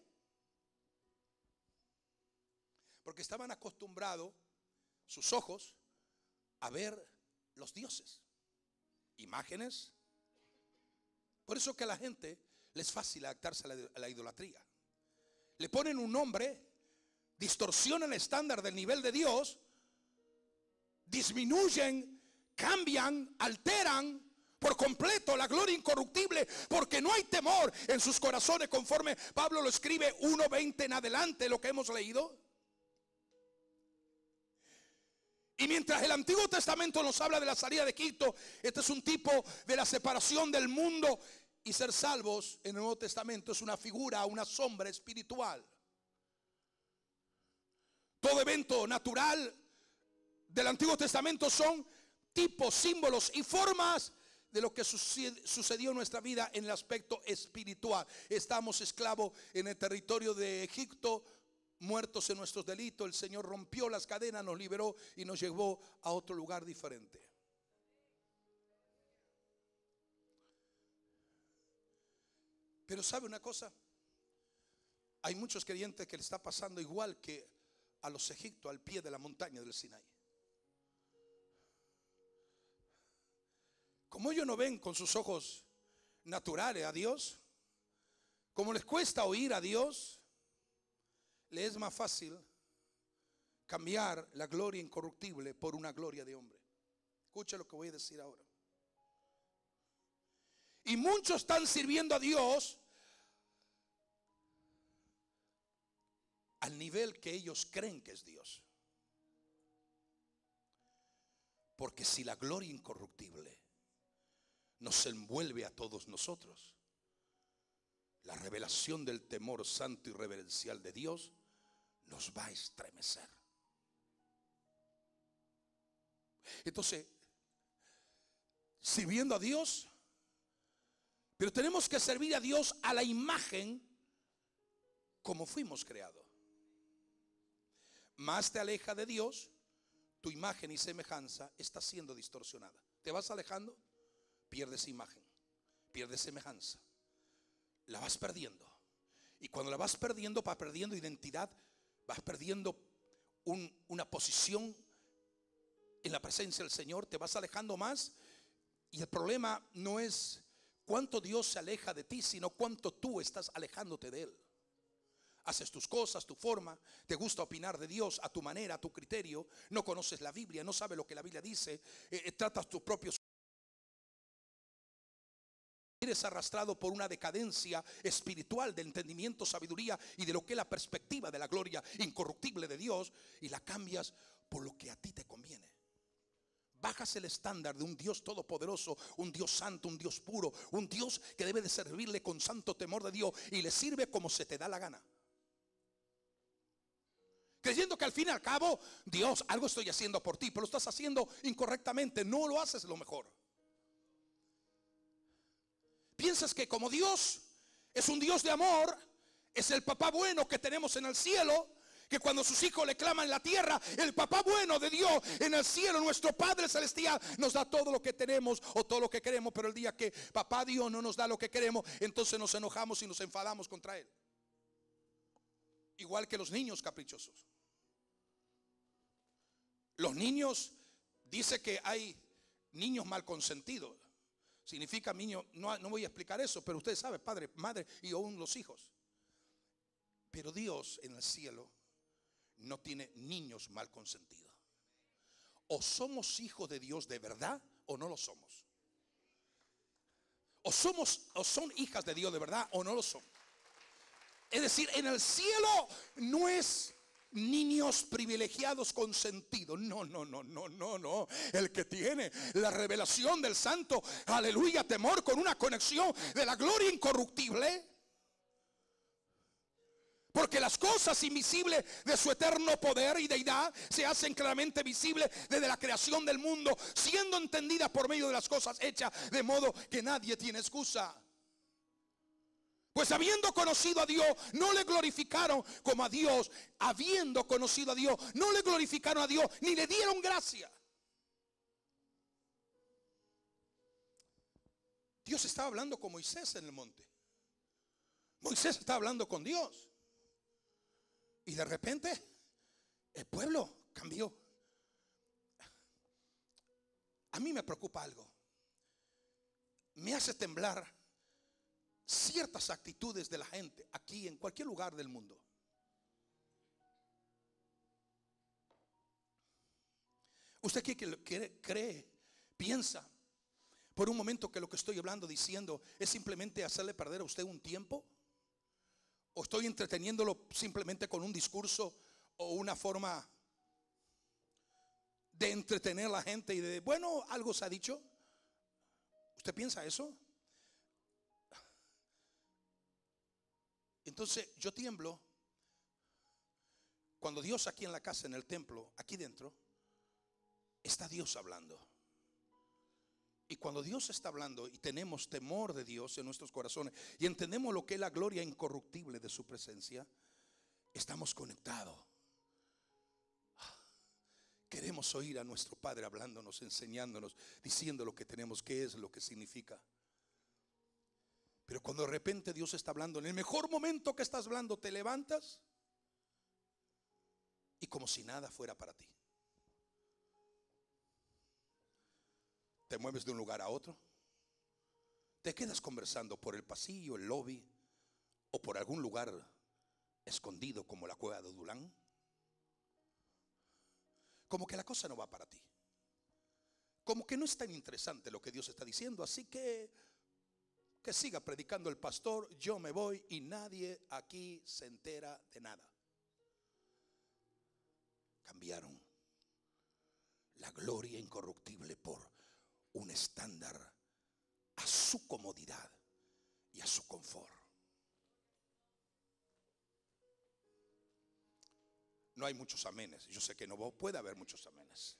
Porque estaban acostumbrados sus ojos a ver los dioses, imágenes. Por eso que a la gente les es fácil adaptarse a la idolatría. Le ponen un nombre, distorsionan el estándar del nivel de Dios, disminuyen, cambian, alteran por completo la gloria incorruptible, porque no hay temor en sus corazones, conforme Pablo lo escribe 1:20 en adelante, lo que hemos leído. Y mientras el Antiguo Testamento nos habla de la salida de Egipto, este es un tipo de la separación del mundo, y ser salvos en el Nuevo Testamento es una figura, una sombra espiritual. Todo evento natural del Antiguo Testamento son tipos, símbolos y formas de lo que sucedió en nuestra vida en el aspecto espiritual. Estamos esclavos en el territorio de Egipto, muertos en nuestros delitos. El Señor rompió las cadenas, nos liberó y nos llevó a otro lugar diferente. Pero ¿sabe una cosa? Hay muchos creyentes que le está pasando igual que a los egipcios al pie de la montaña del Sinaí. como ellos no ven con sus ojos naturales a Dios, como les cuesta oír a Dios, les es más fácil cambiar la gloria incorruptible por una gloria de hombre. Escucha lo que voy a decir ahora. Y muchos están sirviendo a Dios al nivel que ellos creen que es Dios. Porque si la gloria incorruptible nos envuelve a todos nosotros, la revelación del temor santo y reverencial de Dios nos va a estremecer. Entonces, sirviendo a Dios, pero tenemos que servir a Dios a la imagen como fuimos creados. Más te aleja de Dios, tu imagen y semejanza está siendo distorsionada. Te vas alejando, pierdes imagen, pierdes semejanza, la vas perdiendo. Y cuando la vas perdiendo, vas perdiendo identidad, vas perdiendo una posición en la presencia del Señor, te vas alejando más. Y el problema no es cuánto Dios se aleja de ti, sino cuánto tú estás alejándote de Él. Haces tus cosas, tu forma, te gusta opinar de Dios a tu manera, a tu criterio, no conoces la Biblia, no sabes lo que la Biblia dice, tratas tus propios. Eres arrastrado por una decadencia espiritual de entendimiento, sabiduría y de lo que es la perspectiva de la gloria incorruptible de Dios, y la cambias por lo que a ti te conviene. Bajas el estándar de un Dios todopoderoso, un Dios santo, un Dios puro, un Dios que debe de servirle con santo temor de Dios, y le sirve como se te da la gana, creyendo que al fin y al cabo, Dios, algo estoy haciendo por ti, pero lo estás haciendo incorrectamente, no lo haces lo mejor. Piensas que como Dios es un Dios de amor, es el papá bueno que tenemos en el cielo, que cuando sus hijos le claman en la tierra, el papá bueno de Dios en el cielo, nuestro Padre celestial, nos da todo lo que tenemos o todo lo que queremos. Pero el día que papá Dios no nos da lo que queremos, entonces nos enojamos y nos enfadamos contra Él. Igual que los niños caprichosos. Los niños, dice que hay niños mal consentidos. Significa niño, no voy a explicar eso, pero usted sabe, padre, madre y aún los hijos. Pero Dios en el cielo no tiene niños mal consentidos. O somos hijos de Dios de verdad o no lo somos. O son hijas de Dios de verdad o no lo son. Es decir, en el cielo no es niños privilegiados consentidos. No. El que tiene la revelación del santo, aleluya, temor, con una conexión de la gloria incorruptible. Porque las cosas invisibles de su eterno poder y deidad se hacen claramente visibles desde la creación del mundo, siendo entendidas por medio de las cosas hechas, de modo que nadie tiene excusa. Pues habiendo conocido a Dios, no le glorificaron como a Dios. Habiendo conocido a Dios, no le glorificaron a Dios, ni le dieron gracia. Dios estaba hablando con Moisés en el monte. Moisés estaba hablando con Dios. Y de repente el pueblo cambió. A mí me preocupa algo. Me hace temblar ciertas actitudes de la gente aquí en cualquier lugar del mundo. ¿Usted cree, piensa por un momento que lo que estoy hablando, diciendo, es simplemente hacerle perder a usted un tiempo? ¿O estoy entreteniéndolo simplemente con un discurso o una forma de entretener a la gente y de, bueno, algo se ha dicho? ¿Usted piensa eso? Entonces yo tiemblo cuando Dios aquí en la casa, en el templo, aquí dentro, está Dios hablando. Y cuando Dios está hablando y tenemos temor de Dios en nuestros corazones y entendemos lo que es la gloria incorruptible de su presencia, estamos conectados. Queremos oír a nuestro Padre hablándonos, enseñándonos, diciendo lo que tenemos, qué es lo que significa. Pero cuando de repente Dios está hablando, en el mejor momento que estás hablando, te levantas y como si nada fuera para ti. Te mueves de un lugar a otro. Te quedas conversando por el pasillo, el lobby, o por algún lugar escondido como la cueva de Adulán. Como que la cosa no va para ti. Como que no es tan interesante lo que Dios está diciendo. Así que siga predicando el pastor, yo me voy y nadie aquí se entera de nada. Cambiaron la gloria incorruptible por un estándar a su comodidad y a su confort. No hay muchos amenes. Yo sé que no puede haber muchos amenes.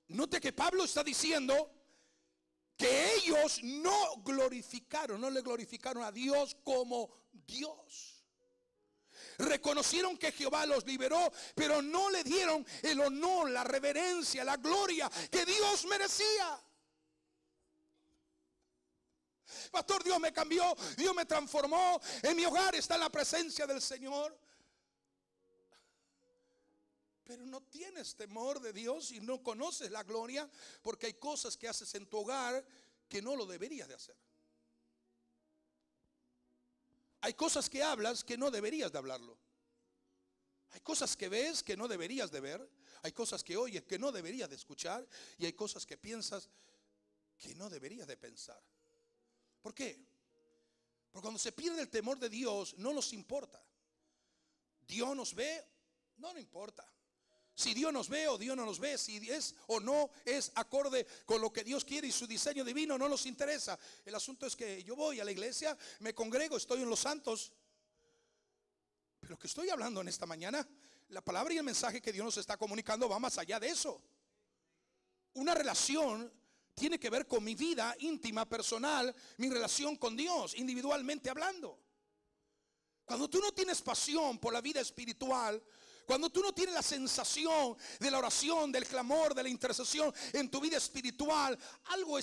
Note que Pablo está diciendo que ellos no le glorificaron a Dios como Dios. Reconocieron que Jehová los liberó, pero no le dieron el honor, la reverencia, la gloria que Dios merecía. Pastor, Dios me cambió, Dios me transformó, en mi hogar está la presencia del Señor. Pero no tienes temor de Dios y no conoces la gloria, porque hay cosas que haces en tu hogar que no lo deberías de hacer. Hay cosas que hablas que no deberías de hablarlo. Hay cosas que ves que no deberías de ver. Hay cosas que oyes que no deberías de escuchar. Y hay cosas que piensas que no deberías de pensar. ¿Por qué? Porque cuando se pierde el temor de Dios no nos importa. Dios nos ve, no importa. Si Dios nos ve o Dios no nos ve, si es o no es acorde con lo que Dios quiere y su diseño divino, no nos interesa. El asunto es que yo voy a la iglesia, me congrego, estoy en los santos. Pero lo que estoy hablando en esta mañana, la palabra y el mensaje que Dios nos está comunicando va más allá de eso. Una relación tiene que ver con mi vida íntima, personal, mi relación con Dios, individualmente hablando. Cuando tú no tienes pasión por la vida espiritual, cuando tú no tienes la sensación de la oración, del clamor, de la intercesión en tu vida espiritual, algo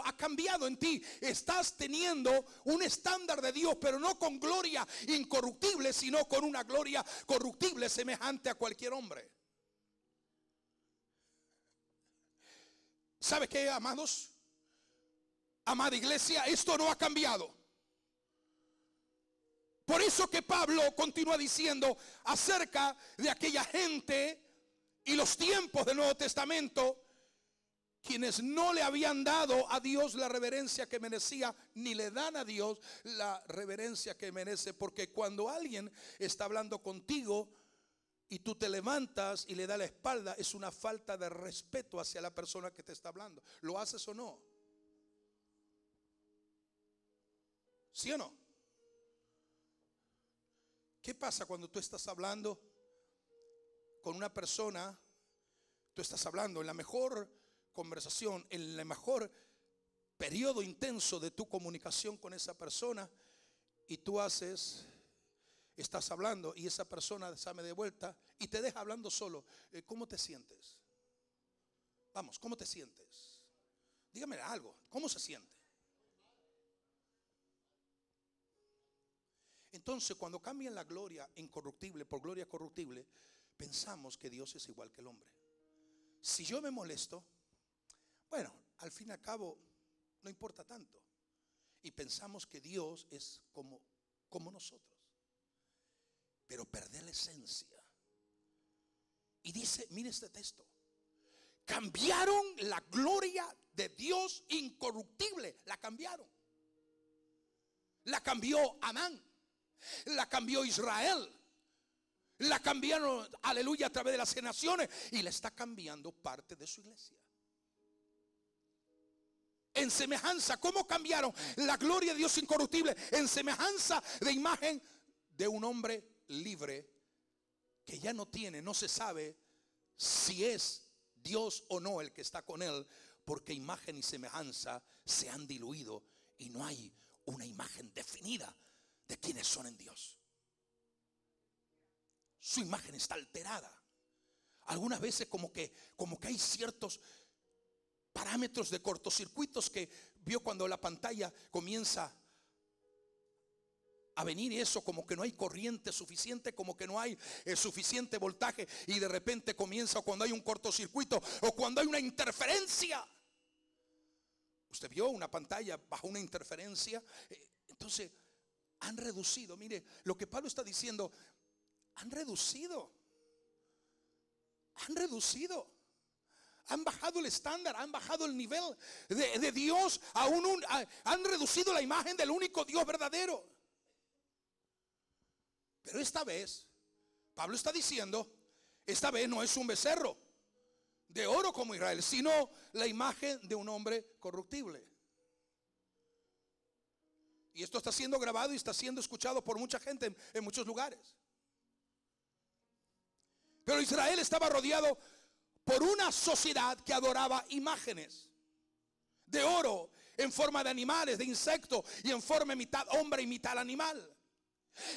ha cambiado en ti. Estás teniendo un estándar de Dios, pero no con gloria incorruptible, sino con una gloria corruptible semejante a cualquier hombre. ¿Sabe qué, amados? Amada iglesia, esto no ha cambiado. Por eso que Pablo continúa diciendo acerca de aquella gente y los tiempos del Nuevo Testamento, quienes no le habían dado a Dios la reverencia que merecía, ni le dan a Dios la reverencia que merece. Porque cuando alguien está hablando contigo y tú te levantas y le das la espalda, es una falta de respeto hacia la persona que te está hablando. ¿Lo haces o no? ¿Sí o no? ¿Qué pasa cuando tú estás hablando con una persona? Tú estás hablando en la mejor conversación, en el mejor periodo intenso de tu comunicación con esa persona, y tú estás hablando y esa persona sabe de vuelta y te deja hablando solo. ¿Cómo te sientes? Vamos, ¿cómo te sientes? Dígame algo, ¿cómo se siente? Entonces, cuando cambian la gloria incorruptible por gloria corruptible, pensamos que Dios es igual que el hombre. Si yo me molesto, bueno, al fin y al cabo no importa tanto. Y pensamos que Dios es como nosotros. Pero perder la esencia. Y dice, mire este texto: cambiaron la gloria de Dios incorruptible. La cambiaron. La cambió Amán. La cambió Israel. La cambiaron, aleluya, a través de las generaciones. Y la está cambiando parte de su iglesia. En semejanza, ¿cómo cambiaron la gloria de Dios incorruptible? En semejanza de imagen de un hombre libre, que ya no se sabe si es Dios o no el que está con él, porque imagen y semejanza se han diluido y no hay una imagen definida de quienes son en Dios. Su imagen está alterada. Algunas veces como que hay ciertos parámetros de cortocircuitos que vio cuando la pantalla comienza a venir eso, como que no hay corriente suficiente, como que no hay suficiente voltaje, y de repente comienza cuando hay un cortocircuito o cuando hay una interferencia. Usted vio una pantalla bajo una interferencia. Entonces han reducido. Mire lo que Pablo está diciendo. Han reducido. Han bajado el estándar, han bajado el nivel de Dios. Han reducido la imagen del único Dios verdadero. Pero esta vez, Pablo está diciendo, esta vez no es un becerro de oro como Israel, sino la imagen de un hombre corruptible. Y esto está siendo grabado y está siendo escuchado por mucha gente en muchos lugares. Pero Israel estaba rodeado por una sociedad que adoraba imágenes de oro en forma de animales, de insectos, y en forma mitad hombre y mitad animal.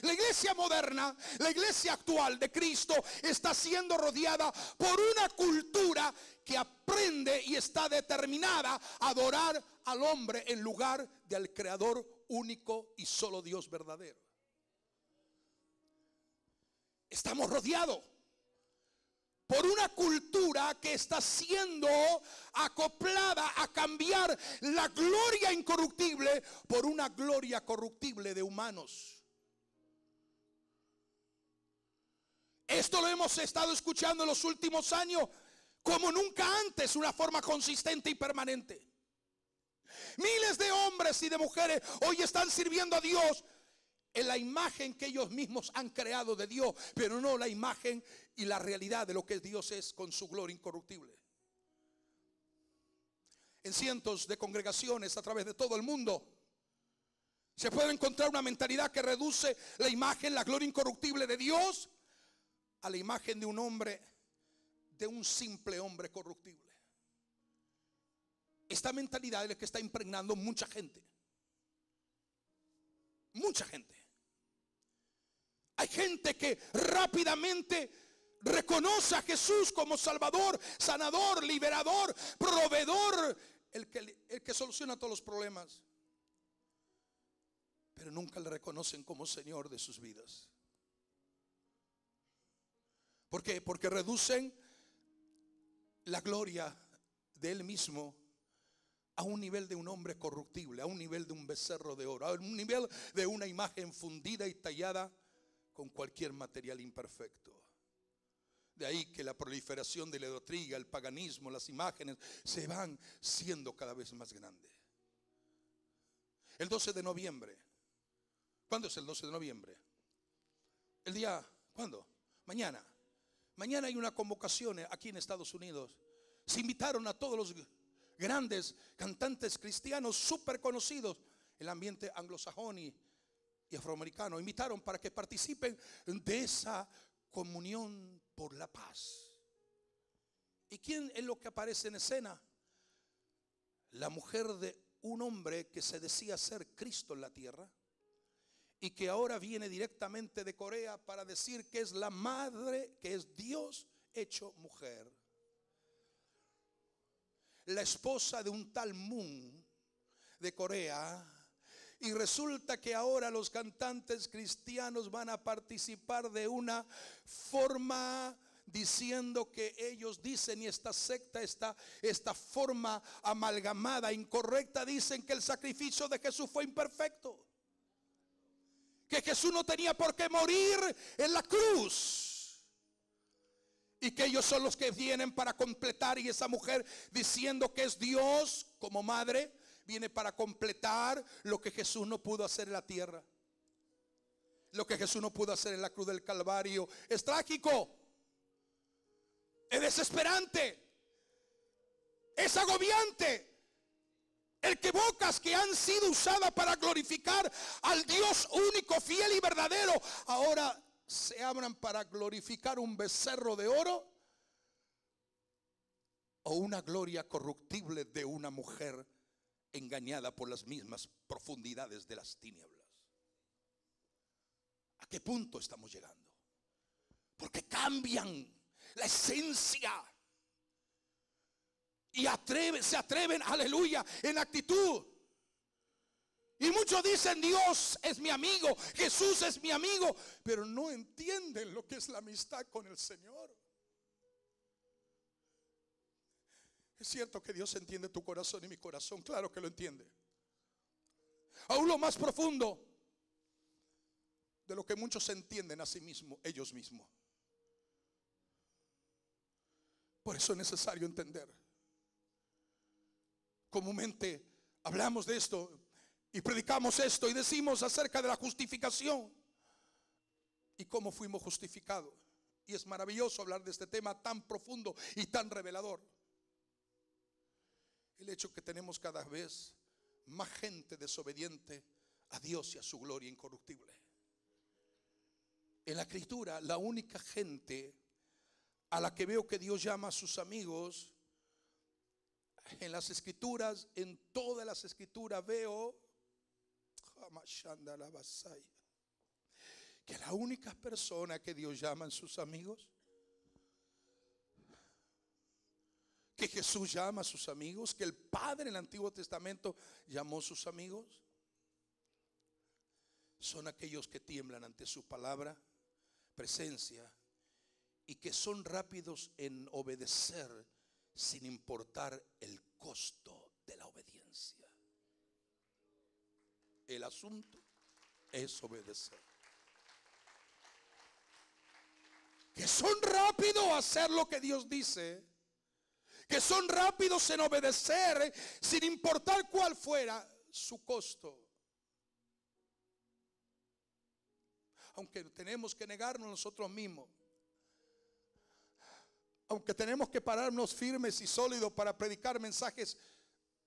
La iglesia moderna, la iglesia actual de Cristo, está siendo rodeada por una cultura que aprende y está determinada a adorar al hombre en lugar del creador único y solo Dios verdadero. Estamos rodeados por una cultura que está siendo acoplada a cambiar la gloria incorruptible por una gloria corruptible de humanos. Esto lo hemos estado escuchando en los últimos años como nunca antes, una forma consistente y permanente. Miles de hombres y de mujeres hoy están sirviendo a Dios en la imagen que ellos mismos han creado de Dios, pero no la imagen y la realidad de lo que Dios es con su gloria incorruptible. En cientos de congregaciones a través de todo el mundo se puede encontrar una mentalidad que reduce la imagen, la gloria incorruptible de Dios a la imagen de un hombre, de un simple hombre corruptible. Esta mentalidad es la que está impregnando mucha gente. Mucha gente. Hay gente que rápidamente reconoce a Jesús como Salvador, sanador, liberador, proveedor, el que soluciona todos los problemas, pero nunca le reconocen como Señor de sus vidas. ¿Por qué? Porque reducen la gloria de Él mismo a un nivel de un hombre corruptible, a un nivel de un becerro de oro, a un nivel de una imagen fundida y tallada con cualquier material imperfecto. De ahí que la proliferación de la idolatría, el paganismo, las imágenes se van siendo cada vez más grandes. El 12 de noviembre. ¿Cuándo es el 12 de noviembre? El día, ¿cuándo? Mañana. Mañana hay una convocación aquí en Estados Unidos. Se invitaron a todos los grandes cantantes cristianos súper conocidos, el ambiente anglosajón y afroamericano. Invitaron para que participen de esa comunión por la paz. ¿Y quién es lo que aparece en escena? La mujer de un hombre que se decía ser Cristo en la tierra y que ahora viene directamente de Corea para decir que es la madre, que es Dios hecho mujer. La esposa de un tal Moon de Corea. Y resulta que ahora los cantantes cristianos van a participar de una forma diciendo que ellos dicen, y esta secta, esta forma amalgamada, incorrecta, dicen que el sacrificio de Jesús fue imperfecto, que Jesús no tenía por qué morir en la cruz, y que ellos son los que vienen para completar. Y esa mujer diciendo que es Dios como madre, viene para completar lo que Jesús no pudo hacer en la tierra, lo que Jesús no pudo hacer en la cruz del Calvario. Es trágico, es desesperante, es agobiante el que bocas que han sido usadas para glorificar al Dios único, fiel y verdadero, ahora se abran para glorificar un becerro de oro o una gloria corruptible de una mujer engañada por las mismas profundidades de las tinieblas. ¿A qué punto estamos llegando? Porque cambian la esencia y se atreven, aleluya, en actitud. Y muchos dicen: Dios es mi amigo, Jesús es mi amigo, pero no entienden lo que es la amistad con el Señor. Es cierto que Dios entiende tu corazón y mi corazón, claro que lo entiende. Aún lo más profundo de lo que muchos entienden a sí mismos, ellos mismos. Por eso es necesario entender. Comúnmente hablamos de esto y predicamos esto y decimos acerca de la justificación y cómo fuimos justificados. Y es maravilloso hablar de este tema tan profundo y tan revelador. El hecho que tenemos cada vez más gente desobediente a Dios y a su gloria incorruptible. En la Escritura, la única gente a la que veo que Dios llama a sus amigos, en las Escrituras, en todas las Escrituras veo que la única persona que Dios llama a sus amigos, que Jesús llama a sus amigos, que el Padre en el Antiguo Testamento llamó a sus amigos, son aquellos que tiemblan ante su palabra, presencia, y que son rápidos en obedecer sin importar el costo de la obediencia. El asunto es obedecer. Que son rápidos a hacer lo que Dios dice, que son rápidos en obedecer sin importar cuál fuera su costo. Aunque tenemos que negarnos nosotros mismos, aunque tenemos que pararnos firmes y sólidos para predicar mensajes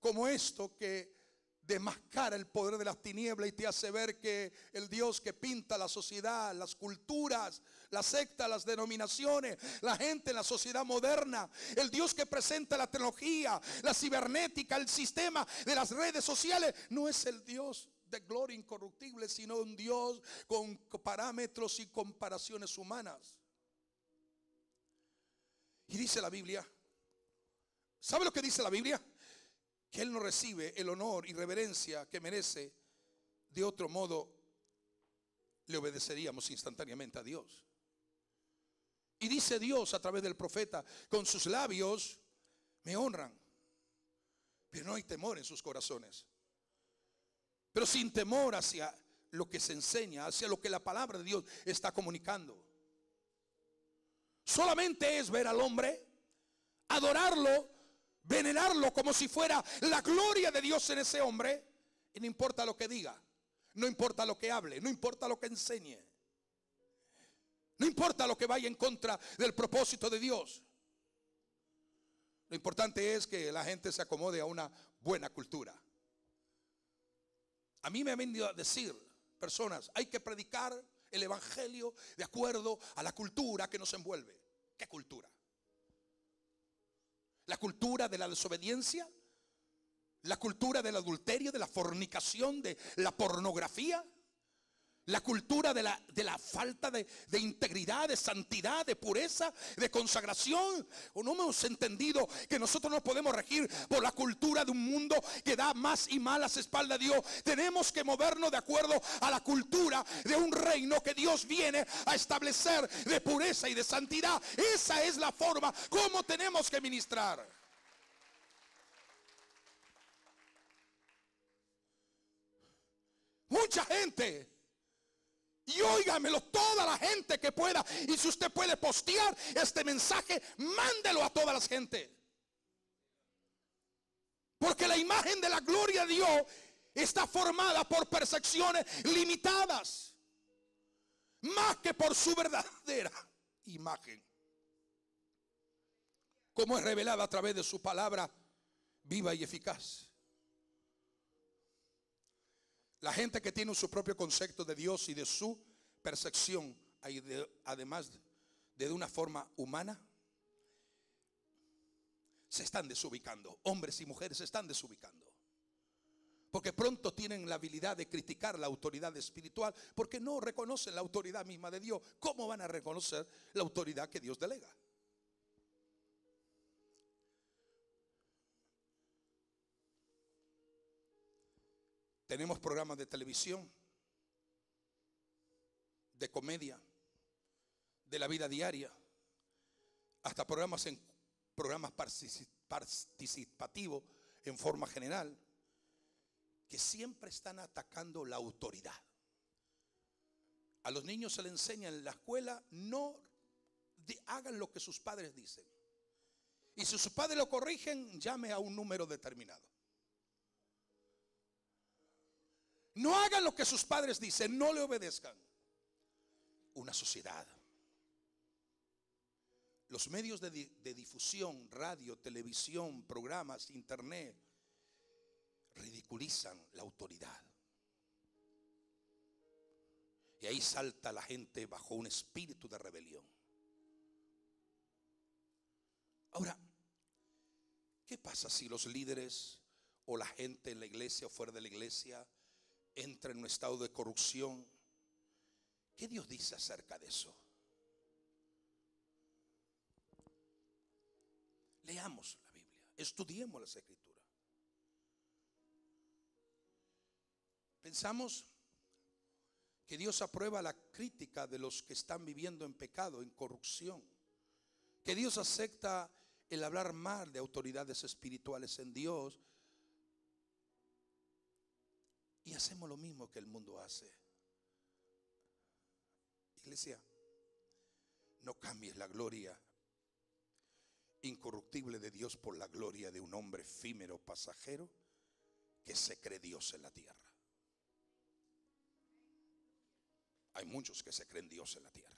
como esto, que desmascara el poder de las tinieblas y te hace ver que el Dios que pinta la sociedad, las culturas, las sectas, las denominaciones, la gente en la sociedad moderna, el Dios que presenta la tecnología, la cibernética, el sistema de las redes sociales, no es el Dios de gloria incorruptible, sino un Dios con parámetros y comparaciones humanas. Y dice la Biblia, ¿sabe lo que dice la Biblia? Que Él no recibe el honor y reverencia que merece. De otro modo le obedeceríamos instantáneamente a Dios. Y dice Dios a través del profeta: con sus labios me honran, pero no hay temor en sus corazones. Pero sin temor hacia lo que se enseña, hacia lo que la palabra de Dios está comunicando. Solamente es ver al hombre, adorarlo, venerarlo como si fuera la gloria de Dios en ese hombre. Y no importa lo que diga, no importa lo que hable, no importa lo que enseñe, no importa lo que vaya en contra del propósito de Dios. Lo importante es que la gente se acomode a una buena cultura. A mí me han venido a decir personas: hay que predicar el evangelio de acuerdo a la cultura que nos envuelve. ¿Qué cultura? ¿La cultura de la desobediencia? ¿La cultura del adulterio, de la fornicación, de la pornografía? ¿La cultura de la falta de integridad, de santidad, de pureza, de consagración? ¿O no hemos entendido que nosotros no podemos regir por la cultura de un mundo que da más y más las espaldas a Dios? Tenemos que movernos de acuerdo a la cultura de un reino que Dios viene a establecer, de pureza y de santidad. Esa es la forma como tenemos que ministrar. Mucha gente, y óigamelo, toda la gente que pueda, y si usted puede postear este mensaje, mándelo a toda la gente, porque la imagen de la gloria de Dios está formada por percepciones limitadas, más que por su verdadera imagen, como es revelada a través de su palabra viva y eficaz. La gente que tiene su propio concepto de Dios y de su percepción, además de una forma humana, se están desubicando. Hombres y mujeres se están desubicando, porque pronto tienen la habilidad de criticar la autoridad espiritual, porque no reconocen la autoridad misma de Dios. ¿Cómo van a reconocer la autoridad que Dios delega? Tenemos programas de televisión, de comedia, de la vida diaria, hasta programas participativos en forma general, que siempre están atacando la autoridad. A los niños se les enseña en la escuela: no hagan lo que sus padres dicen. Y si sus padres lo corrigen, llame a un número determinado. No hagan lo que sus padres dicen, no le obedezcan. Una sociedad. Los medios de difusión, radio, televisión, programas, internet, ridiculizan la autoridad. Y ahí salta la gente bajo un espíritu de rebelión. Ahora, ¿qué pasa si los líderes o la gente en la iglesia o fuera de la iglesia entra en un estado de corrupción? ¿Qué Dios dice acerca de eso? Leamos la Biblia, estudiemos las Escrituras. Pensamos que Dios aprueba la crítica de los que están viviendo en pecado, en corrupción. Que Dios acepta el hablar mal de autoridades espirituales en Dios. Y hacemos lo mismo que el mundo hace. Iglesia, no cambies la gloria incorruptible de Dios por la gloria de un hombre efímero, pasajero, que se cree Dios en la tierra. Hay muchos que se creen Dios en la tierra.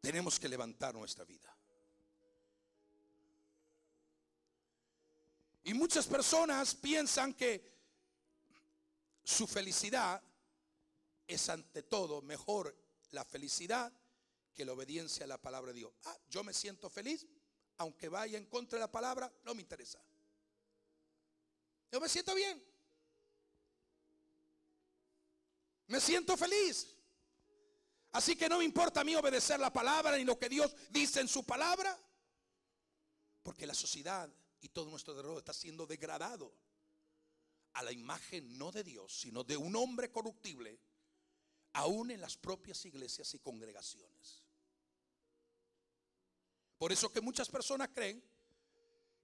Tenemos que levantar nuestra vida. Y muchas personas piensan que su felicidad es ante todo mejor la felicidad que la obediencia a la palabra de Dios. Yo me siento feliz, aunque vaya en contra de la palabra, no me interesa. Yo me siento bien. Me siento feliz. Así que no me importa a mí obedecer la palabra ni lo que Dios dice en su palabra. Porque la sociedad y todo nuestro alrededor está siendo degradado a la imagen no de Dios, sino de un hombre corruptible, aún en las propias iglesias y congregaciones. Por eso que muchas personas creen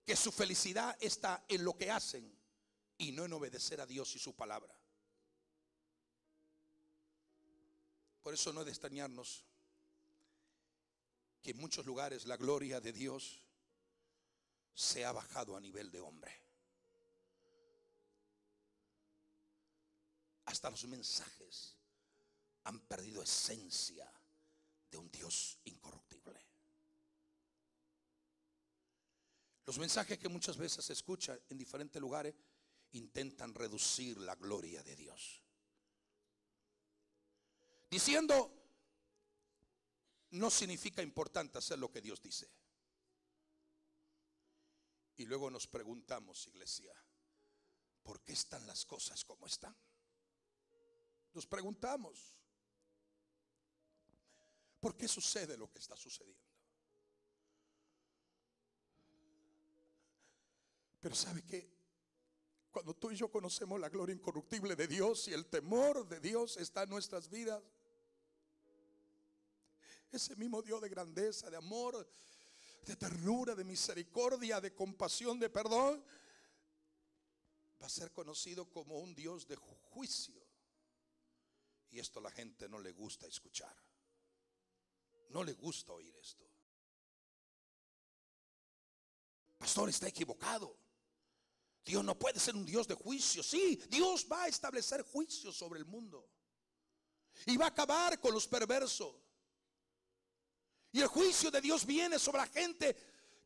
que su felicidad está en lo que hacen y no en obedecer a Dios y su palabra. Por eso no es de extrañarnos que en muchos lugares la gloria de Dios se ha bajado a nivel de hombre. Hasta los mensajes han perdido esencia de un Dios incorruptible. Los mensajes que muchas veces se escuchan en diferentes lugares intentan reducir la gloria de Dios, diciendo: no significa importante hacer lo que Dios dice. Y luego nos preguntamos, iglesia, ¿por qué están las cosas como están? Nos preguntamos, ¿por qué sucede lo que está sucediendo? Pero ¿sabe qué? Cuando tú y yo conocemos la gloria incorruptible de Dios y el temor de Dios está en nuestras vidas, ese mismo Dios de grandeza, de amor, de ternura, de misericordia, de compasión, de perdón, va a ser conocido como un Dios de juicio. Y esto a la gente no le gusta escuchar. No le gusta oír esto. Pastor, está equivocado. Dios no puede ser un Dios de juicio. Sí, Dios va a establecer juicio sobre el mundo y va a acabar con los perversos. Y el juicio de Dios viene sobre la gente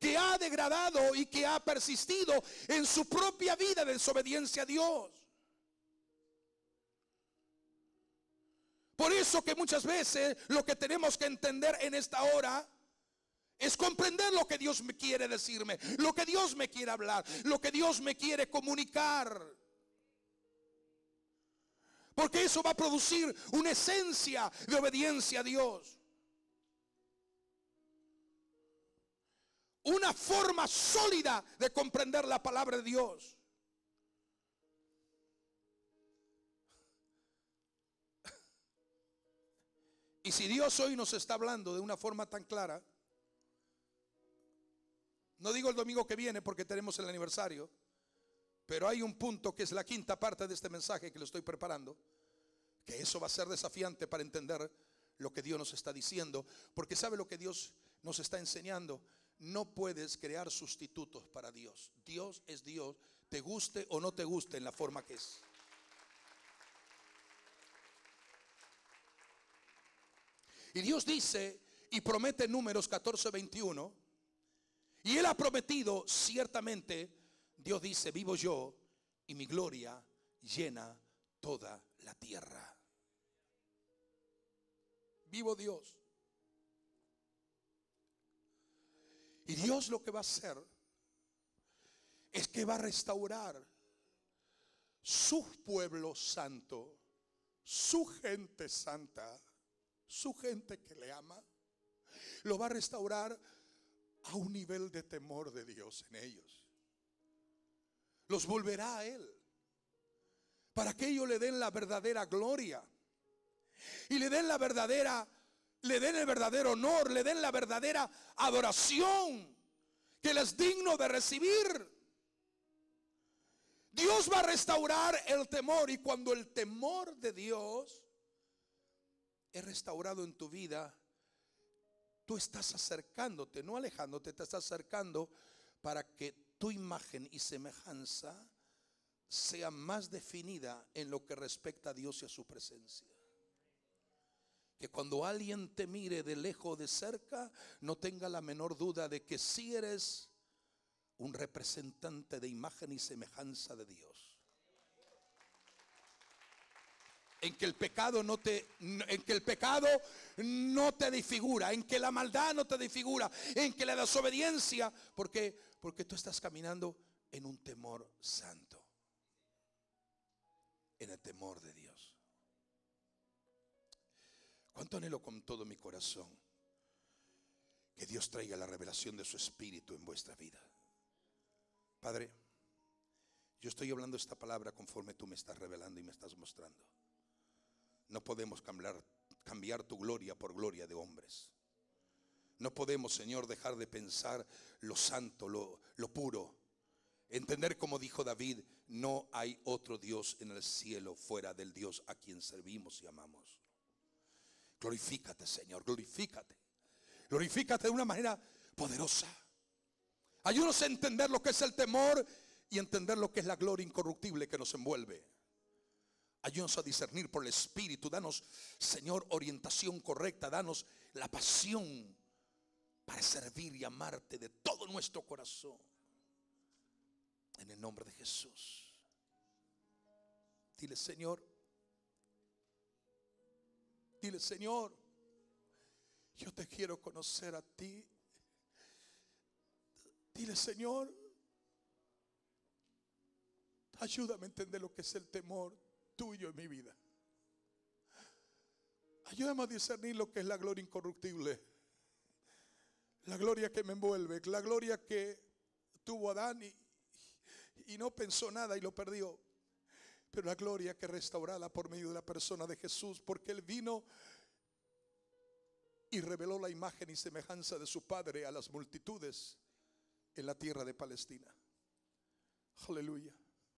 que ha degradado y que ha persistido en su propia vida de desobediencia a Dios. Por eso que muchas veces lo que tenemos que entender en esta hora es comprender lo que Dios me quiere decirme, lo que Dios me quiere hablar, lo que Dios me quiere comunicar. Porque eso va a producir una esencia de obediencia a Dios. Una forma sólida de comprender la palabra de Dios. Y si Dios hoy nos está hablando de una forma tan clara, no digo el domingo que viene porque tenemos el aniversario, pero hay un punto que es la quinta parte de este mensaje que lo estoy preparando, que eso va a ser desafiante para entender lo que Dios nos está diciendo, porque sabe lo que Dios nos está enseñando. No puedes crear sustitutos para Dios. Dios es Dios, te guste o no te guste en la forma que es. Y Dios dice y promete en Números 14:21, y Él ha prometido ciertamente. Dios dice: vivo yo y mi gloria llena toda la tierra. Vivo Dios. Y Dios lo que va a hacer es que va a restaurar su pueblo santo, su gente santa, su gente que le ama. Lo va a restaurar a un nivel de temor de Dios en ellos. Los volverá a Él, para que ellos le den la verdadera gloria y le den el verdadero honor, le den la verdadera adoración que Él es digno de recibir. Dios va a restaurar el temor, y cuando el temor de Dios es restaurado en tu vida, tú estás acercándote, no alejándote, te estás acercando para que tu imagen y semejanza sea más definida en lo que respecta a Dios y a su presencia. Que cuando alguien te mire de lejos o de cerca, no tenga la menor duda de que sí eres un representante de imagen y semejanza de Dios. En que el pecado no te desfigura, en que la maldad no te desfigura, en que la desobediencia, porque tú estás caminando en un temor santo, en el temor de Dios. Cuánto anhelo con todo mi corazón que Dios traiga la revelación de su Espíritu en vuestra vida. Padre, yo estoy hablando esta palabra conforme tú me estás revelando y me estás mostrando. No podemos cambiar tu gloria por gloria de hombres. No podemos, Señor, dejar de pensar lo santo, lo puro. Entender, como dijo David: no hay otro Dios en el cielo fuera del Dios a quien servimos y amamos. Glorifícate, Señor, glorifícate. Glorifícate de una manera poderosa. Ayúdanos a entender lo que es el temor y entender lo que es la gloria incorruptible que nos envuelve. Ayúdanos a discernir por el Espíritu. Danos, Señor, orientación correcta. Danos la pasión para servir y amarte de todo nuestro corazón. En el nombre de Jesús. Dile: Señor, yo te quiero conocer a ti. Dile: Señor, ayúdame a entender lo que es el temor tuyo en mi vida. Ayúdame a discernir lo que es la gloria incorruptible, la gloria que me envuelve, la gloria que tuvo Adán y no pensó nada y lo perdió, pero la gloria que restaurada por medio de la persona de Jesús, porque Él vino y reveló la imagen y semejanza de su Padre a las multitudes en la tierra de Palestina. Aleluya.